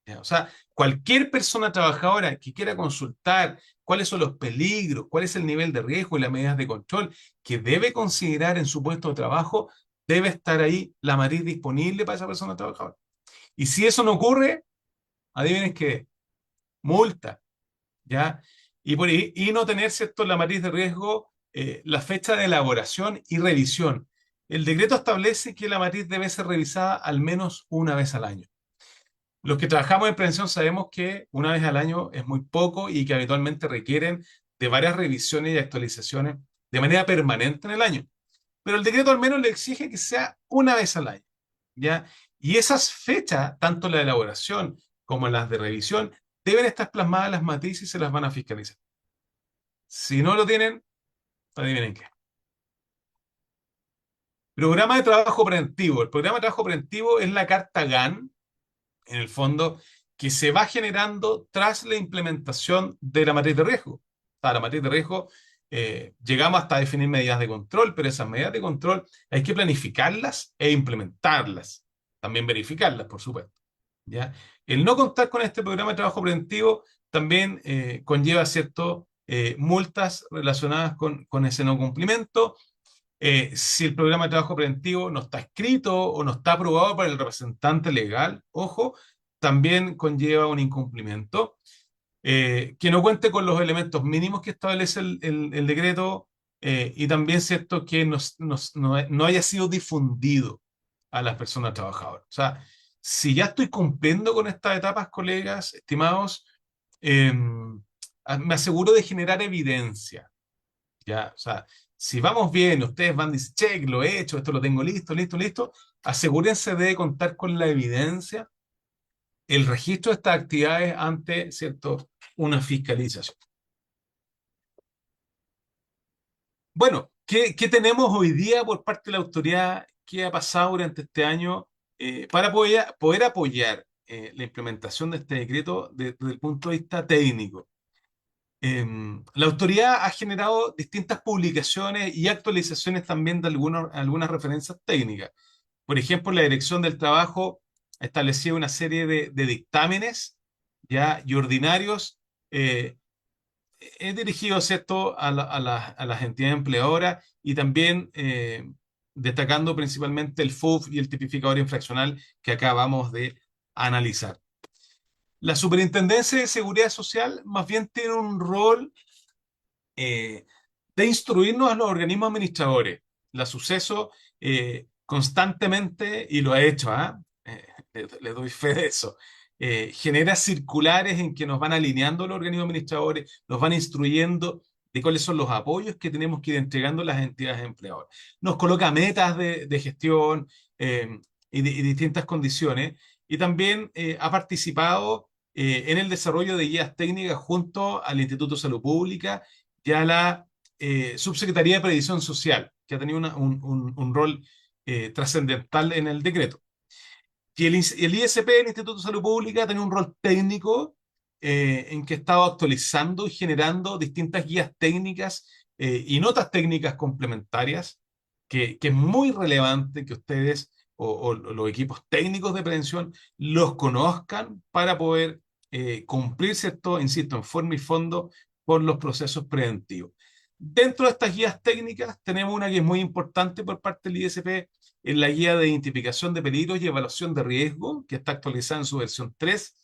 ¿Ya? O sea, cualquier persona trabajadora que quiera consultar cuáles son los peligros, cuál es el nivel de riesgo y las medidas de control que debe considerar en su puesto de trabajo, debe estar ahí la matriz disponible para esa persona trabajadora. Y si eso no ocurre, adivinen qué, multa, ¿ya? Y no tener, ¿cierto?, la matriz de riesgo, la fecha de elaboración y revisión. El decreto establece que la matriz debe ser revisada al menos una vez al año. Los que trabajamos en prevención sabemos que una vez al año es muy poco y que habitualmente requieren de varias revisiones y actualizaciones de manera permanente en el año. Pero el decreto al menos le exige que sea una vez al año, ¿ya? Y esas fechas, tanto la de elaboración como las de revisión, deben estar plasmadas en las matrices y se las van a fiscalizar. Si no lo tienen, adivinen qué. Programa de trabajo preventivo. El programa de trabajo preventivo es la carta GAN, en el fondo, que se va generando tras la implementación de la matriz de riesgo. O sea, la matriz de riesgo, llegamos hasta definir medidas de control, pero esas medidas de control hay que planificarlas e implementarlas. También verificarlas, por supuesto. ¿Ya? El no contar con este programa de trabajo preventivo también conlleva ciertas multas relacionadas con ese no cumplimiento. Si el programa de trabajo preventivo no está escrito o no está aprobado por el representante legal, ojo, también conlleva un incumplimiento. Que no cuente con los elementos mínimos que establece el decreto y también, ¿cierto?, que no haya sido difundido a las personas trabajadoras. O sea, si ya estoy cumpliendo con estas etapas, colegas, estimados, me aseguro de generar evidencia. ¿Ya? O sea, si vamos bien, ustedes van diciendo, che, lo he hecho, esto lo tengo listo, listo, asegúrense de contar con la evidencia, el registro de estas actividades ante, ¿cierto?, una fiscalización. Bueno, ¿qué tenemos hoy día por parte de la autoridad? ¿Qué ha pasado durante este año para poder apoyar la implementación de este decreto desde el punto de vista técnico? La autoridad ha generado distintas publicaciones y actualizaciones también de algunas referencias técnicas. Por ejemplo, la Dirección del Trabajo ha establecido una serie de dictámenes, ¿ya?, y ordinarios dirigidos, ¿cierto?, a las entidades empleadoras y también destacando principalmente el FUF y el tipificador infraccional que acabamos de analizar. La Superintendencia de Seguridad Social más bien tiene un rol eh, de instruirnos a los organismos administradores. La Suceso constantemente, y lo ha hecho, ¿ah? Le doy fe de eso, genera circulares en que nos van alineando los organismos administradores, nos van instruyendo de cuáles son los apoyos que tenemos que ir entregando a las entidades empleadoras. Nos coloca metas de gestión y distintas condiciones, y también ha participado en el desarrollo de guías técnicas junto al Instituto de Salud Pública y a la Subsecretaría de Previsión Social, que ha tenido un rol trascendental en el decreto. Y el ISP, el Instituto de Salud Pública, tiene un rol técnico en que ha estado actualizando y generando distintas guías técnicas y notas técnicas complementarias, que es muy relevante que ustedes o los equipos técnicos de prevención los conozcan para poder cumplir, ¿cierto? Insisto, en forma y fondo con los procesos preventivos. Dentro de estas guías técnicas tenemos una que es muy importante por parte del ISP, en la guía de identificación de peligros y evaluación de riesgo, que está actualizada en su versión 3.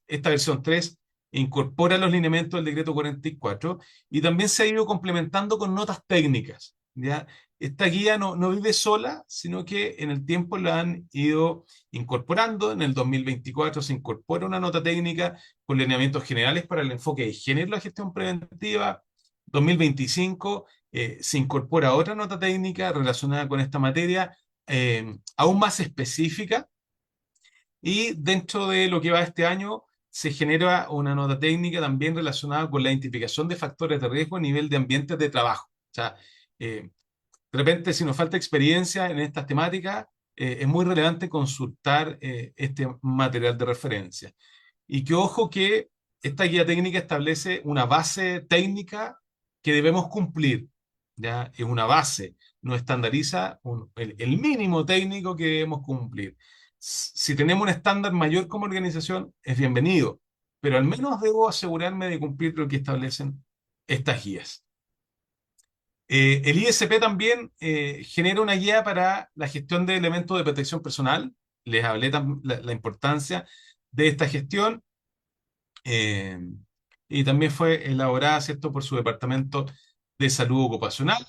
Esta versión 3 incorpora los lineamientos del decreto 44 y también se ha ido complementando con notas técnicas, ¿ya? Esta guía no vive sola, sino que en el tiempo la han ido incorporando. En el 2024 se incorpora una nota técnica con lineamientos generales para el enfoque de género y la gestión preventiva. 2025 se incorpora otra nota técnica relacionada con esta materia, aún más específica, y dentro de lo que va este año se genera una nota técnica también relacionada con la identificación de factores de riesgo a nivel de ambientes de trabajo. O sea, de repente, si nos falta experiencia en estas temáticas, es muy relevante consultar este material de referencia. Y que ojo que esta guía técnica establece una base técnica que debemos cumplir, ¿ya? Es una base, nos estandariza el mínimo técnico que debemos cumplir. Si tenemos un estándar mayor como organización, es bienvenido, pero al menos debo asegurarme de cumplir lo que establecen estas guías. El ISP también genera una guía para la gestión de elementos de protección personal. Les hablé la importancia de esta gestión, eh, y también fue elaborada, ¿cierto?, por su departamento de salud ocupacional.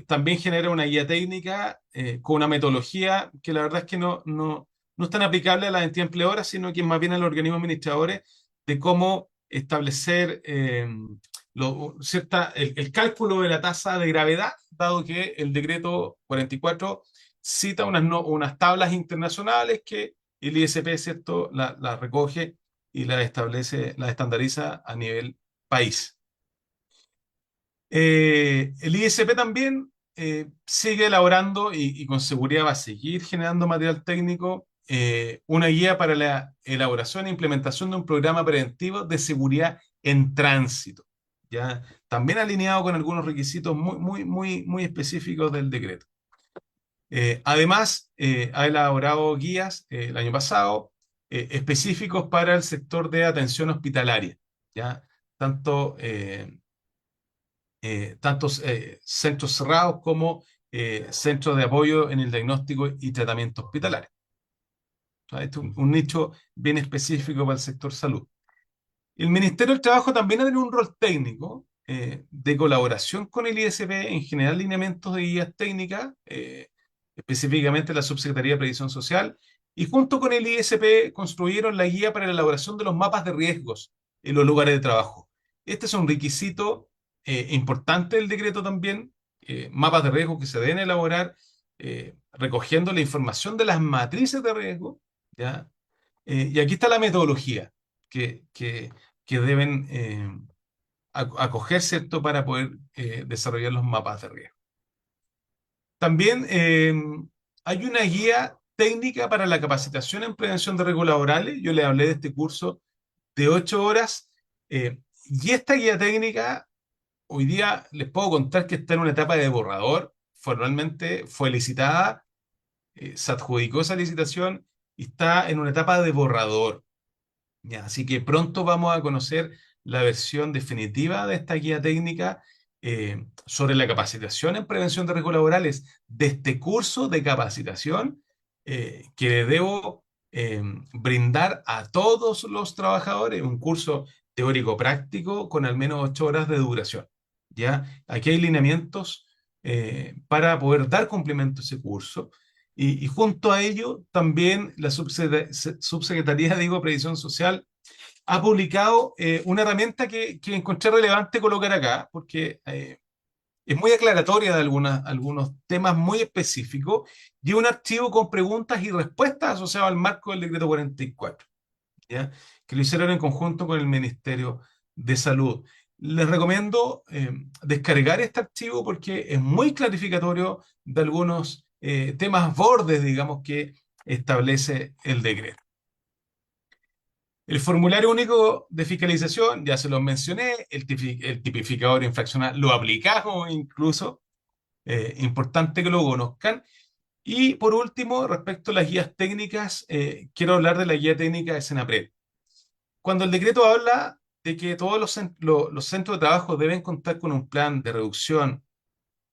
También genera una guía técnica con una metodología que la verdad es que no es tan aplicable a las entidades empleadoras, sino que más bien a los organismos administradores, de cómo establecer el cálculo de la tasa de gravedad, dado que el decreto 44 cita unas tablas internacionales que el ISP, ¿cierto?, la recoge y la establece, la estandariza a nivel país. El ISP también sigue elaborando y con seguridad va a seguir generando material técnico, una guía para la elaboración e implementación de un programa preventivo de seguridad en tránsito, ¿ya? También alineado con algunos requisitos muy específicos del decreto. Además, ha elaborado guías el año pasado específicos para el sector de atención hospitalaria, ¿ya? Tanto tantos centros cerrados como centros de apoyo en el diagnóstico y tratamiento hospitalario. O sea, este es un nicho bien específico para el sector salud. El Ministerio del Trabajo también ha tenido un rol técnico de colaboración con el ISP en generar lineamientos de guías técnicas, específicamente la Subsecretaría de Previsión Social, y junto con el ISP construyeron la guía para la elaboración de los mapas de riesgos en los lugares de trabajo. Este es un requisito importante del decreto también, mapas de riesgo que se deben elaborar recogiendo la información de las matrices de riesgo, ¿ya? Y aquí está la metodología que deben acoger, ¿cierto?, para poder desarrollar los mapas de riesgo. También hay una guía técnica para la capacitación en prevención de riesgos laborales. Yo les hablé de este curso de 8 horas, y esta guía técnica hoy día les puedo contar que está en una etapa de borrador. Formalmente fue licitada, se adjudicó esa licitación y está en una etapa de borrador. Ya, así que pronto vamos a conocer la versión definitiva de esta guía técnica sobre la capacitación en prevención de riesgos laborales, de este curso de capacitación que debo brindar a todos los trabajadores un curso teórico-práctico con al menos 8 horas de duración. ¿Ya? Aquí hay lineamientos para poder dar cumplimiento a ese curso. Y junto a ello, también la Subsecretaría de Previsión Social ha publicado una herramienta que encontré relevante colocar acá, porque es muy aclaratoria de algunos temas muy específicos, y un archivo con preguntas y respuestas asociado al marco del decreto 44, ¿ya? Que lo hicieron en conjunto con el Ministerio de Salud. Les recomiendo descargar este archivo porque es muy clarificatorio de algunos temas bordes, digamos, que establece el decreto. El formulario único de fiscalización, ya se los mencioné, el tipificador infraccional lo aplicamos incluso, importante que lo conozcan. Y por último, respecto a las guías técnicas, quiero hablar de la guía técnica de Senapred. Cuando el decreto habla de que todos los centros de trabajo deben contar con un plan de reducción,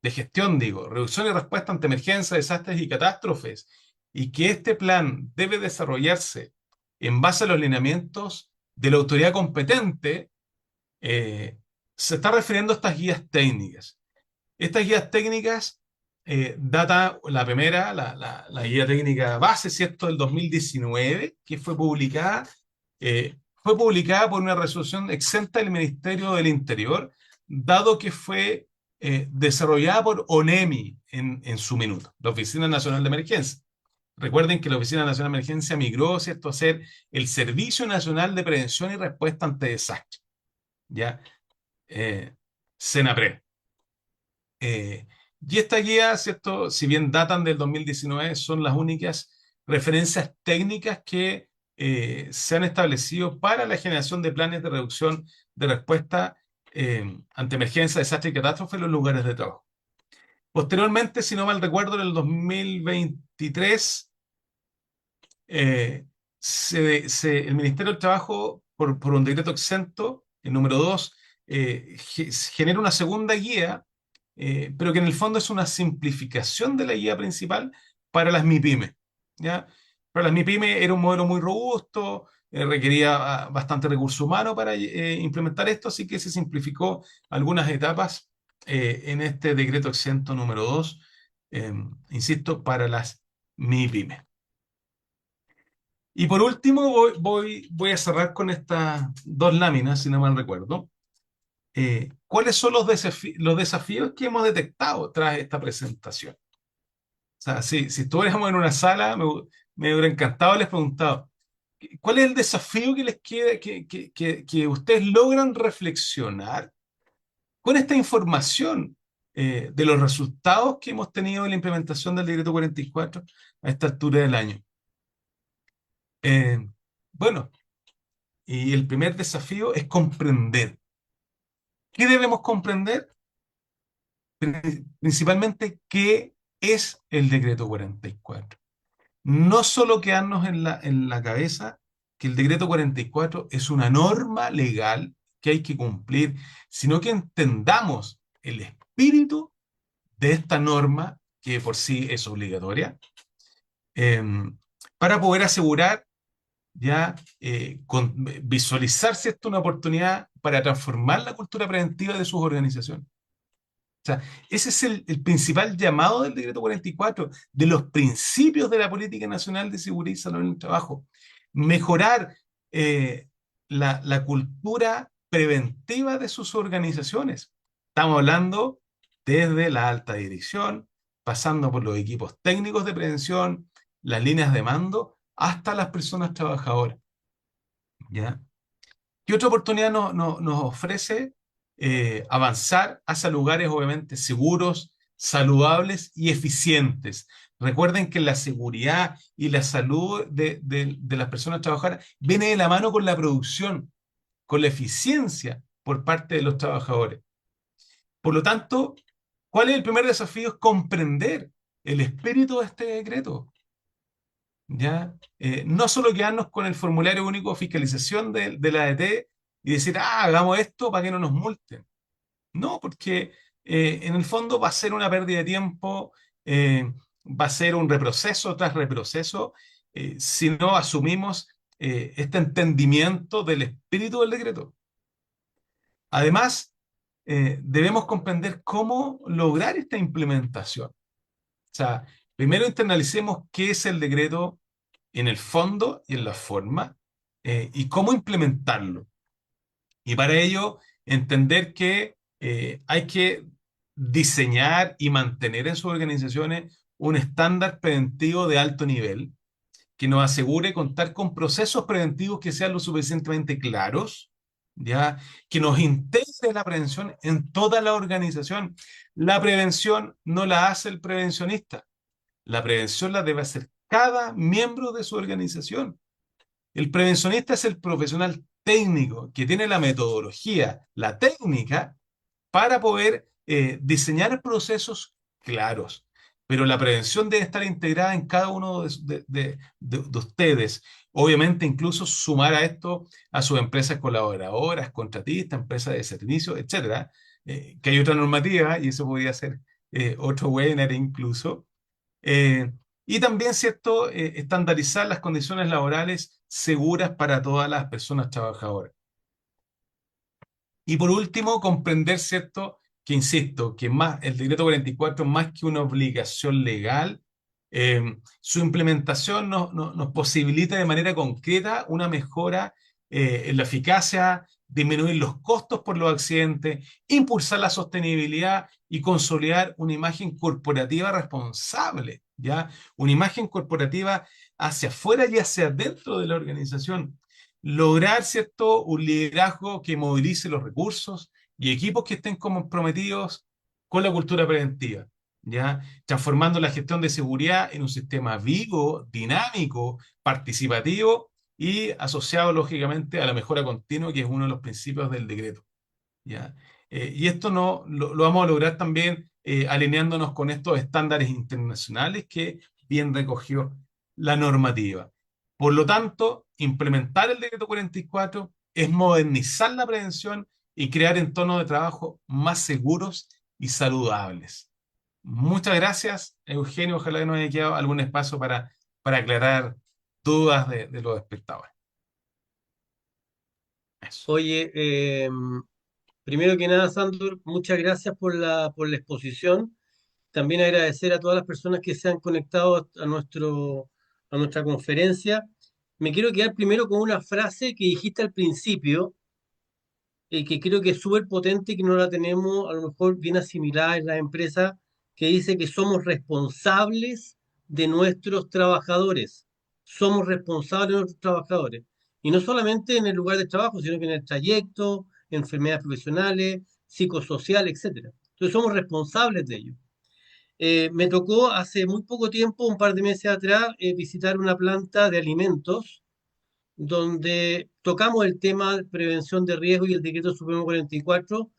de gestión, reducción y respuesta ante emergencias, desastres y catástrofes, y que este plan debe desarrollarse en base a los lineamientos de la autoridad competente, se está refiriendo a estas guías técnicas. Estas guías técnicas data la primera, la guía técnica base, ¿cierto?, del 2019, que fue publicada por una resolución exenta del Ministerio del Interior, dado que fue desarrollada por ONEMI en su minuto, la Oficina Nacional de Emergencia. Recuerden que la Oficina Nacional de Emergencia migró, ¿cierto?, a ser el Servicio Nacional de Prevención y Respuesta ante Desastres, ¿ya? Senapred. Y esta guía, ¿cierto?, si bien datan del 2019, son las únicas referencias técnicas que se han establecido para la generación de planes de reducción de respuesta ante emergencia, desastre y catástrofe en los lugares de trabajo. Posteriormente, si no mal recuerdo, en el 2023, el Ministerio del Trabajo, por un decreto exento, el número 2, genera una segunda guía, pero que en el fondo es una simplificación de la guía principal para las MIPYME, ¿ya? Para las MIPYME era un modelo muy robusto, requería bastante recurso humano para implementar esto, así que se simplificó algunas etapas en este decreto exento número 2, insisto, para las MIPYME. Y por último, voy a cerrar con estas dos láminas, si no mal recuerdo. ¿Cuáles son los desafíos que hemos detectado tras esta presentación? O sea, si estuviéramos en una sala, me hubiera encantado les preguntado, ¿cuál es el desafío que les queda, que ustedes logran reflexionar con esta información de los resultados que hemos tenido en la implementación del decreto 44 a esta altura del año? Eh, bueno, y el primer desafío es comprender. ¿Qué debemos comprender? Principalmente, ¿qué es el decreto 44? No solo quedarnos en la cabeza que el decreto 44 es una norma legal que hay que cumplir, sino que entendamos el espíritu de esta norma, que por sí es obligatoria, eh, para poder asegurar visualizar, ¿cierto?, una oportunidad para transformar la cultura preventiva de sus organizaciones. O sea, ese es el principal llamado del decreto 44, de los principios de la Política Nacional de Seguridad y Salud en el Trabajo. Mejorar la cultura preventiva de sus organizaciones. Estamos hablando desde la alta dirección, pasando por los equipos técnicos de prevención, las líneas de mando, hasta las personas trabajadoras, ¿ya? ¿Qué otra oportunidad nos ofrece? Avanzar hacia lugares obviamente seguros, saludables y eficientes. Recuerden que la seguridad y la salud de las personas trabajadoras viene de la mano con la producción, con la eficiencia por parte de los trabajadores. Por lo tanto, ¿cuál es el primer desafío? Es comprender el espíritu de este decreto. ¿Ya? No solo quedarnos con el formulario único de fiscalización de la ADT y decir, hagamos esto para que no nos multen. No, porque en el fondo va a ser una pérdida de tiempo, va a ser un reproceso tras reproceso, si no asumimos este entendimiento del espíritu del decreto. Además, debemos comprender cómo lograr esta implementación. O sea, primero internalicemos qué es el decreto en el fondo y en la forma, y cómo implementarlo. Y para ello, entender que hay que diseñar y mantener en sus organizaciones un estándar preventivo de alto nivel que nos asegure contar con procesos preventivos que sean lo suficientemente claros, ¿ya? Que nos integre la prevención en toda la organización. La prevención no la hace el prevencionista, la prevención la debe hacer cada miembro de su organización. El prevencionista es el profesional técnico que tiene la metodología, la técnica para poder diseñar procesos claros. Pero la prevención debe estar integrada en cada uno de ustedes. Obviamente, incluso sumar a esto a sus empresas colaboradoras, contratistas, empresas de servicios, etcétera, que hay otra normativa y eso podría ser otro webinar incluso. Eh, y también, ¿cierto?, estandarizar las condiciones laborales seguras para todas las personas trabajadoras. Y por último, comprender, ¿cierto?, que insisto, que más, el decreto 44, más que una obligación legal, su implementación nos posibilita de manera concreta una mejora en la eficacia, disminuir los costos por los accidentes, impulsar la sostenibilidad y consolidar una imagen corporativa responsable, ¿ya? Una imagen corporativa hacia afuera y hacia adentro de la organización, lograr, ¿cierto?, un liderazgo que movilice los recursos y equipos que estén comprometidos con la cultura preventiva, ¿ya? Transformando la gestión de seguridad en un sistema vivo, dinámico, participativo y asociado, lógicamente, a la mejora continua, que es uno de los principios del decreto, ¿ya? Y esto lo vamos a lograr también alineándonos con estos estándares internacionales que bien recogió la normativa. Por lo tanto, implementar el decreto 44 es modernizar la prevención y crear entornos de trabajo más seguros y saludables. Muchas gracias, Eugenio. Ojalá que nos haya quedado algún espacio para aclarar dudas de los espectadores. Eso. Oye, primero que nada, Sandor, muchas gracias por la exposición. También agradecer a todas las personas que se han conectado a nuestra conferencia. Me quiero quedar primero con una frase que dijiste al principio, que creo que es súper potente y que no la tenemos a lo mejor bien asimilada en las empresas, que dice que somos responsables de nuestros trabajadores. Somos responsables de nuestros trabajadores. Y no solamente en el lugar de trabajo, sino que en el trayecto, enfermedades profesionales, psicosocial, etcétera. Entonces somos responsables de ello. Me tocó hace muy poco tiempo, un par de meses atrás, visitar una planta de alimentos donde tocamos el tema de prevención de riesgo y el decreto supremo 44,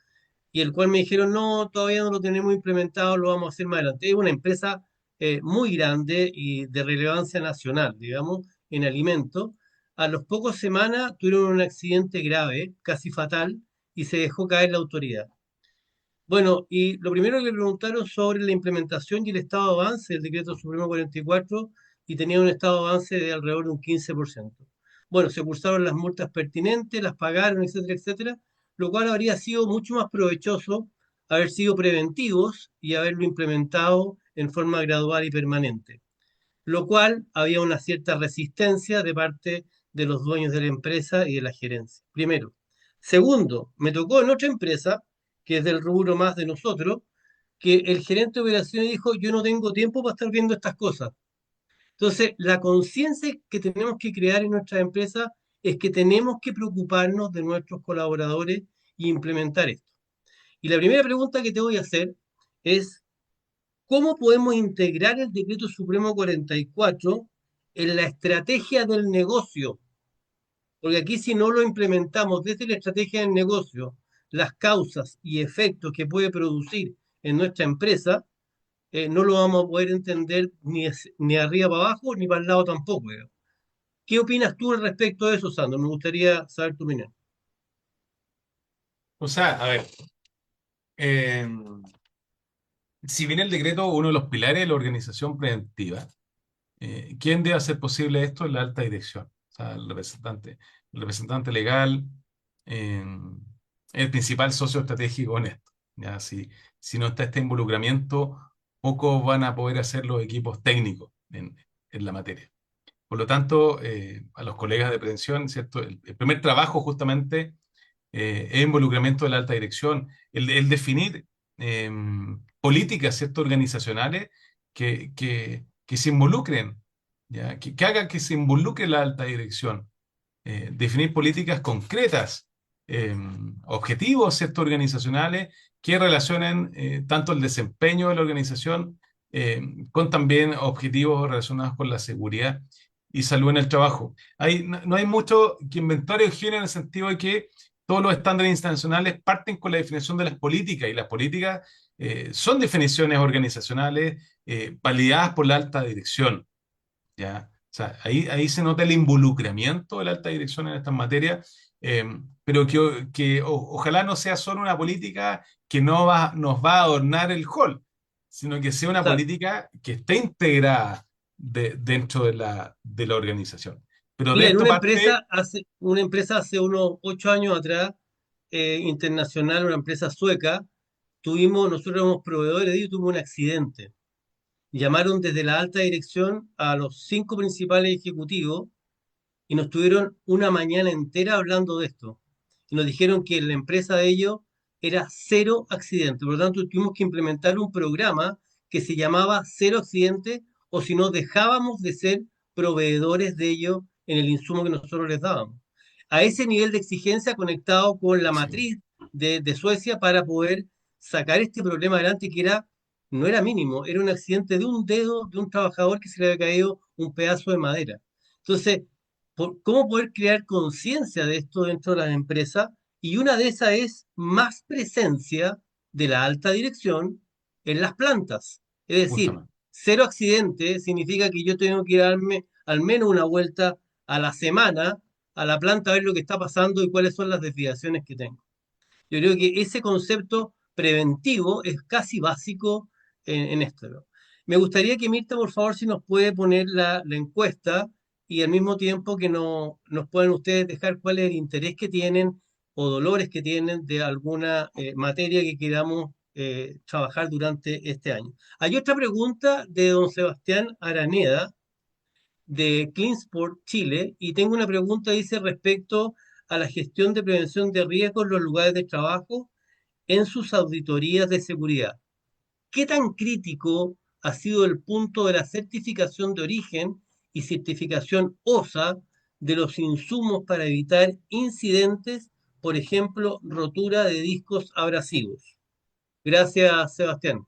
y el cual me dijeron, no, todavía no lo tenemos implementado, lo vamos a hacer más adelante. Es una empresa muy grande y de relevancia nacional, digamos, en alimentos. A los pocos semanas tuvieron un accidente grave, casi fatal, y se dejó caer la autoridad. Bueno, y lo primero que le preguntaron sobre la implementación y el estado de avance del decreto supremo 44, y tenía un estado de avance de alrededor de un 15%. Bueno, se cursaron las multas pertinentes, las pagaron, etcétera, etcétera, lo cual habría sido mucho más provechoso haber sido preventivos y haberlo implementado en forma gradual y permanente, lo cual había una cierta resistencia de parte de los dueños de la empresa y de la gerencia. Primero. Segundo, me tocó en otra empresa, que es del rubro más de nosotros, que el gerente de operaciones dijo, yo no tengo tiempo para estar viendo estas cosas. Entonces, la conciencia que tenemos que crear en nuestras empresas es que tenemos que preocuparnos de nuestros colaboradores y implementar esto. Y la primera pregunta que te voy a hacer es, ¿cómo podemos integrar el Decreto Supremo 44 en la estrategia del negocio? Porque aquí si no lo implementamos desde la estrategia del negocio, las causas y efectos que puede producir en nuestra empresa, no lo vamos a poder entender ni arriba para abajo, ni para el lado tampoco, digamos. ¿Qué opinas tú al respecto de eso, Sandro? Me gustaría saber tu opinión. O sea, a ver, eh, si bien el decreto, uno de los pilares de la organización preventiva, ¿Quién debe hacer posible esto? La alta dirección, o sea, el representante legal, eh, el principal socio estratégico en esto. ¿Ya? Si no está este involucramiento, pocos van a poder hacer los equipos técnicos en la materia. Por lo tanto, a los colegas de prevención, ¿cierto? El primer trabajo justamente es involucramiento de la alta dirección, el definir eh, políticas, ¿cierto? Organizacionales que se involucren, ¿ya? Que haga que se involucre la alta dirección, definir políticas concretas, eh, objetivos, ¿cierto? Organizacionales que relacionen tanto el desempeño de la organización con también objetivos relacionados con la seguridad y salud en el trabajo. No hay mucho que inventar o en el sentido de que todos los estándares internacionales parten con la definición de las políticas y las políticas son definiciones organizacionales validadas por la alta dirección, ¿ya? O sea, ahí se nota el involucramiento de la alta dirección en estas materias, pero ojalá no sea solo una política que nos va a adornar el hall, sino que sea una Exacto. política que esté integrada dentro de la organización. Pero de Mira, en esto parte, una empresa hace unos 8 años atrás, internacional, una empresa sueca, nosotros éramos proveedores de ellos y tuvimos un accidente. Llamaron desde la alta dirección a los 5 principales ejecutivos y nos tuvieron una mañana entera hablando de esto. Y nos dijeron que la empresa de ellos era cero accidente. Por lo tanto, tuvimos que implementar un programa que se llamaba Cero Accidente, o si no, dejábamos de ser proveedores de ellos en el insumo que nosotros les dábamos. A ese nivel de exigencia conectado con la sí, matriz de Suecia para poder sacar este problema adelante que no era mínimo, era un accidente de un dedo de un trabajador que se le había caído un pedazo de madera. Entonces, cómo poder crear conciencia de esto dentro de las empresas, y una de esas es más presencia de la alta dirección en las plantas. Es decir, justamente. cero accidente significa que yo tengo que darme al menos una vuelta a la semana a la planta a ver lo que está pasando y cuáles son las desviaciones que tengo. Yo creo que ese concepto preventivo es casi básico en esto, ¿no? Me gustaría que Mirta, por favor, si nos puede poner la encuesta y al mismo tiempo que nos puedan ustedes dejar cuál es el interés que tienen o dolores que tienen de alguna materia que queramos trabajar durante este año. Hay otra pregunta de don Sebastián Araneda de Cleansport Chile, y tengo una pregunta, dice, respecto a la gestión de prevención de riesgos en los lugares de trabajo en sus auditorías de seguridad. ¿Qué tan crítico ha sido el punto de la certificación de origen y certificación OSA de los insumos para evitar incidentes, por ejemplo, rotura de discos abrasivos? Gracias, Sebastián.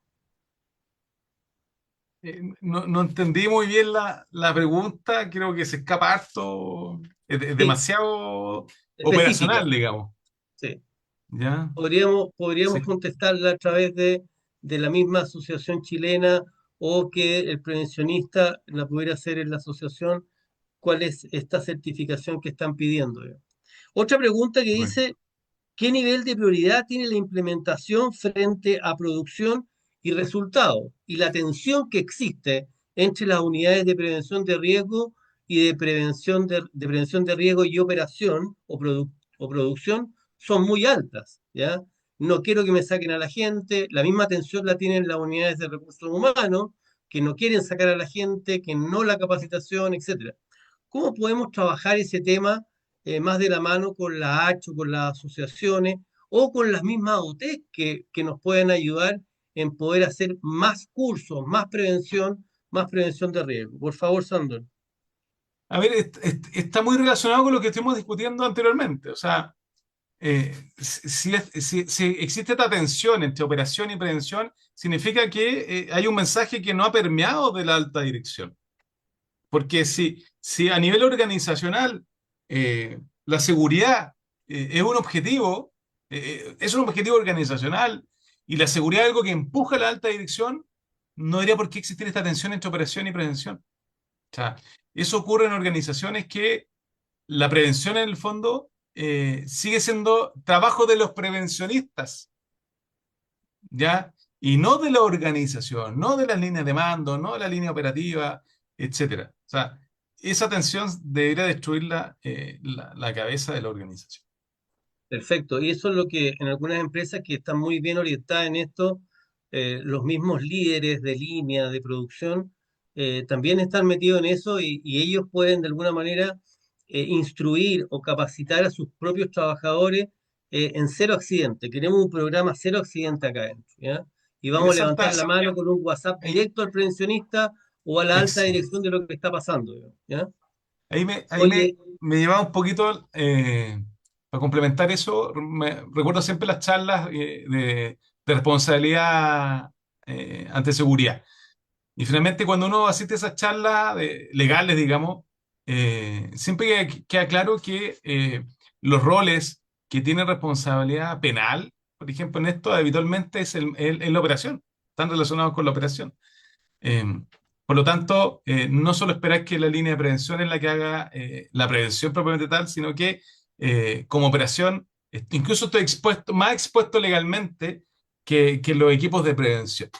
No entendí muy bien la pregunta, creo que se escapa harto, es Sí, demasiado específica. operacional, digamos. Sí. ¿Ya? Podríamos Sí, contestarla a través de la misma asociación chilena, o que el prevencionista la pudiera hacer en la asociación, cuál es esta certificación que están pidiendo. Otra pregunta que bueno. dice, ¿qué nivel de prioridad tiene la implementación frente a producción y resultado? Y la tensión que existe entre las unidades de prevención de riesgo y de prevención de riesgo y operación o producción son muy altas, ¿ya? No quiero que me saquen a la gente, la misma tensión la tienen las unidades de recursos humanos, que no quieren sacar a la gente, que no la capacitación, etcétera. ¿Cómo podemos trabajar ese tema más de la mano con la H o con las asociaciones o con las mismas OT que nos pueden ayudar en poder hacer más cursos, más prevención de riesgo? Por favor, Sandor. A ver, está muy relacionado con lo que estuvimos discutiendo anteriormente. O sea, si existe esta tensión entre operación y prevención, significa que hay un mensaje que no ha permeado de la alta dirección. Porque si a nivel organizacional la seguridad es un objetivo organizacional y la seguridad es algo que empuja a la alta dirección, no debería por qué existir esta tensión entre operación y prevención. O sea, eso ocurre en organizaciones que la prevención en el fondo sigue siendo trabajo de los prevencionistas, ¿ya? Y no de la organización, no de las líneas de mando, no de la línea operativa. etcétera. O sea, esa tensión debería destruir la cabeza de la organización. Perfecto. Y eso es lo que en algunas empresas que están muy bien orientadas en esto, los mismos líderes de línea de producción también están metidos en eso y ellos pueden de alguna manera instruir o capacitar a sus propios trabajadores en cero accidente. Queremos un programa cero accidente acá adentro, ¿ya? Y Y me vamos a levantar salta, la mano con un WhatsApp ahí, directo al prevencionista o a la alta eso. dirección de lo que está pasando, ¿ya? Ahí Oye, me llevaba un poquito, para complementar eso, recuerdo siempre las charlas de responsabilidad ante seguridad. Y finalmente cuando uno asiste a esas charlas legales, digamos, siempre queda claro que los roles que tienen responsabilidad penal, por ejemplo, en esto habitualmente es en la operación, están relacionados con la operación. Eh, por lo tanto, no solo esperar que la línea de prevención es la que haga la prevención propiamente tal, sino que como operación, incluso estoy expuesto, más expuesto legalmente que los equipos de prevención.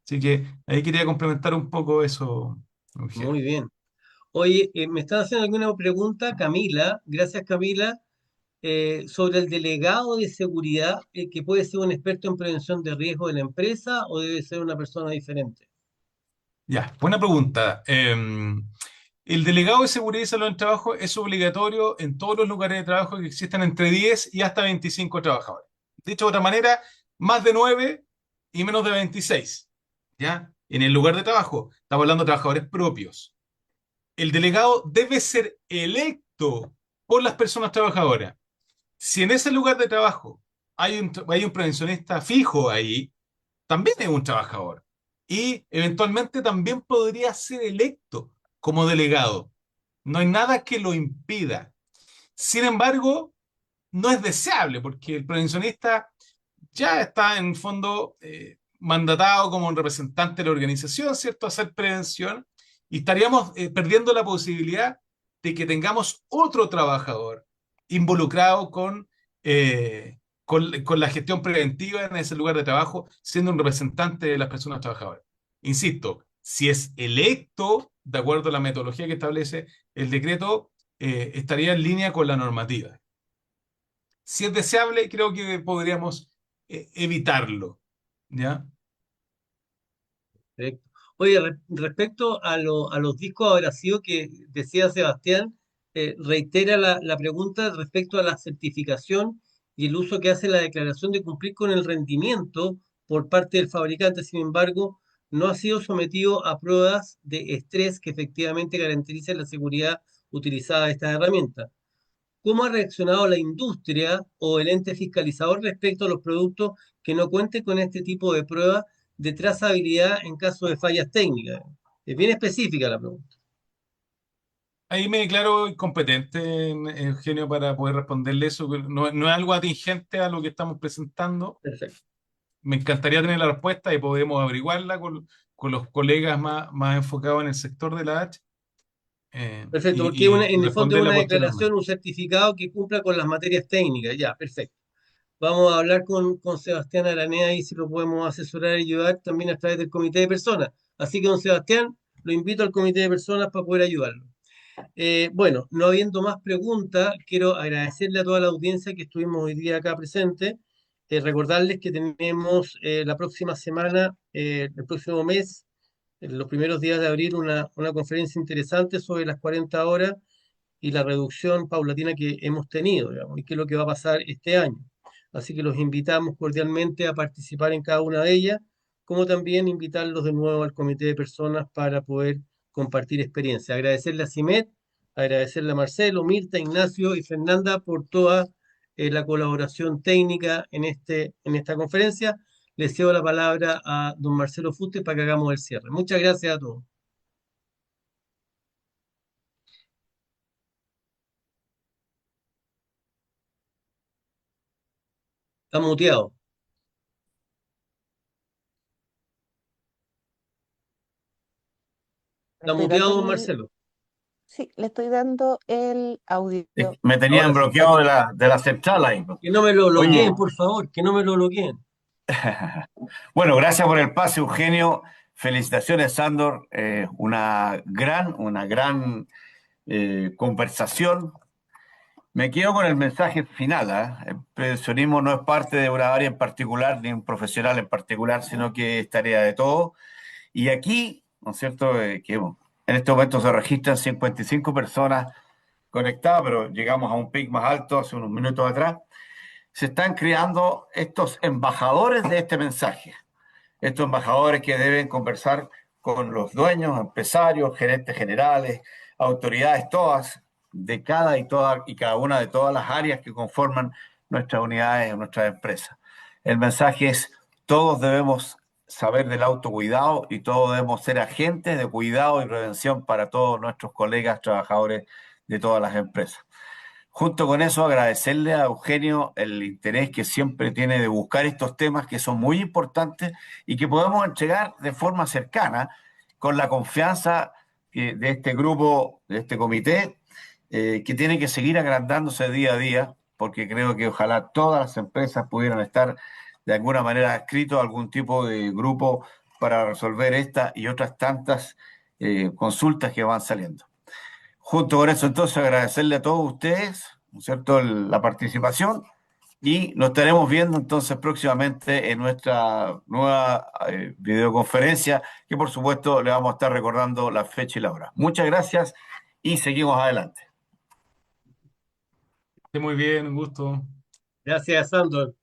Así que ahí quería complementar un poco eso, Eugenio. muy bien. Oye, me están haciendo alguna pregunta, Camila, gracias Camila, sobre el delegado de seguridad, que puede ser un experto en prevención de riesgo de la empresa o debe ser una persona diferente. Ya, buena pregunta. El delegado de seguridad y salud en el trabajo es obligatorio en todos los lugares de trabajo que existan entre 10 y hasta 25 trabajadores. Dicho de otra manera, más de 9 y menos de 26. ¿Ya? En el lugar de trabajo, estamos hablando de trabajadores propios. El delegado debe ser electo por las personas trabajadoras. Si en ese lugar de trabajo hay un prevencionista fijo ahí, también es un trabajador y eventualmente también podría ser electo como delegado. No hay nada que lo impida. Sin embargo, no es deseable porque el prevencionista ya está en el fondo mandatado como un representante de la organización, ¿cierto? A hacer prevención y estaríamos perdiendo la posibilidad de que tengamos otro trabajador involucrado con la gestión preventiva en ese lugar de trabajo, siendo un representante de las personas trabajadoras. Insisto, si es electo, de acuerdo a la metodología que establece el decreto, estaría en línea con la normativa. Si es deseable, creo que podríamos evitarlo, ¿ya? Correcto. Oye, respecto a los discos abrasivos que decía Sebastián, reitera la pregunta respecto a la certificación y el uso que hace la declaración de cumplir con el rendimiento por parte del fabricante. Sin embargo, no ha sido sometido a pruebas de estrés que efectivamente garanticen la seguridad utilizada de estas herramientas. ¿Cómo ha reaccionado la industria o el ente fiscalizador respecto a los productos que no cuenten con este tipo de pruebas de trazabilidad en caso de fallas técnicas? Es bien específica la pregunta. Ahí me declaro incompetente, Eugenio, para poder responderle eso. No es algo atingente a lo que estamos presentando. Perfecto. Me encantaría tener la respuesta y podemos averiguarla con los colegas más enfocados en el sector de la H Perfecto, porque y en el fondo es responderla una declaración, posteriormente. un certificado que cumpla con las materias técnicas. Ya, perfecto. Vamos a hablar con Sebastián Aranea y si lo podemos asesorar y ayudar también a través del comité de personas. Así que, don Sebastián, lo invito al comité de personas para poder ayudarlo. Bueno, no habiendo más preguntas, quiero agradecerle a toda la audiencia que estuvimos hoy día acá presente. Recordarles que tenemos la próxima semana, el próximo mes, en los primeros días de abril, una conferencia interesante sobre las 40 horas y la reducción paulatina que hemos tenido, digamos, y qué es lo que va a pasar este año. Así que los invitamos cordialmente a participar en cada una de ellas, como también invitarlos de nuevo al comité de personas para poder compartir experiencia. Agradecerle a Cimet, agradecerle a Marcelo, Mirta, Ignacio y Fernanda por toda la colaboración técnica en esta conferencia. Les cedo la palabra a don Marcelo Fuste para que hagamos el cierre. Muchas gracias a todos. Está muteado. Le Está estoy muteado, dando don Marcelo. sí, le estoy dando el audio. Me tenían Ahora sí. bloqueado de la central ahí. Que no me lo Oye, bloqueen, por favor, que no me lo bloqueen. bueno, gracias por el pase, Eugenio. Felicitaciones, Sandor. Una gran conversación. Me quedo con el mensaje final, ¿ah? El prevencionismo no es parte de una área en particular ni un profesional en particular, sino que es tarea de todos. Y aquí, ¿no es cierto?, que bueno, en este momento se registran 55 personas conectadas, pero llegamos a un pic más alto hace unos minutos atrás. Se están creando estos embajadores de este mensaje. Estos embajadores que deben conversar con los dueños, empresarios, gerentes generales, autoridades todas, de toda y cada una de todas las áreas que conforman nuestras unidades o nuestras empresas. El mensaje es: todos debemos saber del autocuidado y todos debemos ser agentes de cuidado y prevención para todos nuestros colegas trabajadores de todas las empresas. Junto con eso, agradecerle a Eugenio el interés que siempre tiene de buscar estos temas que son muy importantes y que podemos entregar de forma cercana, con la confianza de este grupo, de este comité, que tiene que seguir agrandándose día a día, porque creo que ojalá todas las empresas pudieran estar de alguna manera adscritos a algún tipo de grupo para resolver esta y otras tantas consultas que van saliendo. Junto con eso, entonces, agradecerle a todos ustedes, ¿no es cierto?, la participación, y nos estaremos viendo entonces próximamente en nuestra nueva videoconferencia, que por supuesto le vamos a estar recordando la fecha y la hora. Muchas gracias y seguimos adelante. Esté muy bien, un gusto. Gracias, Sandor.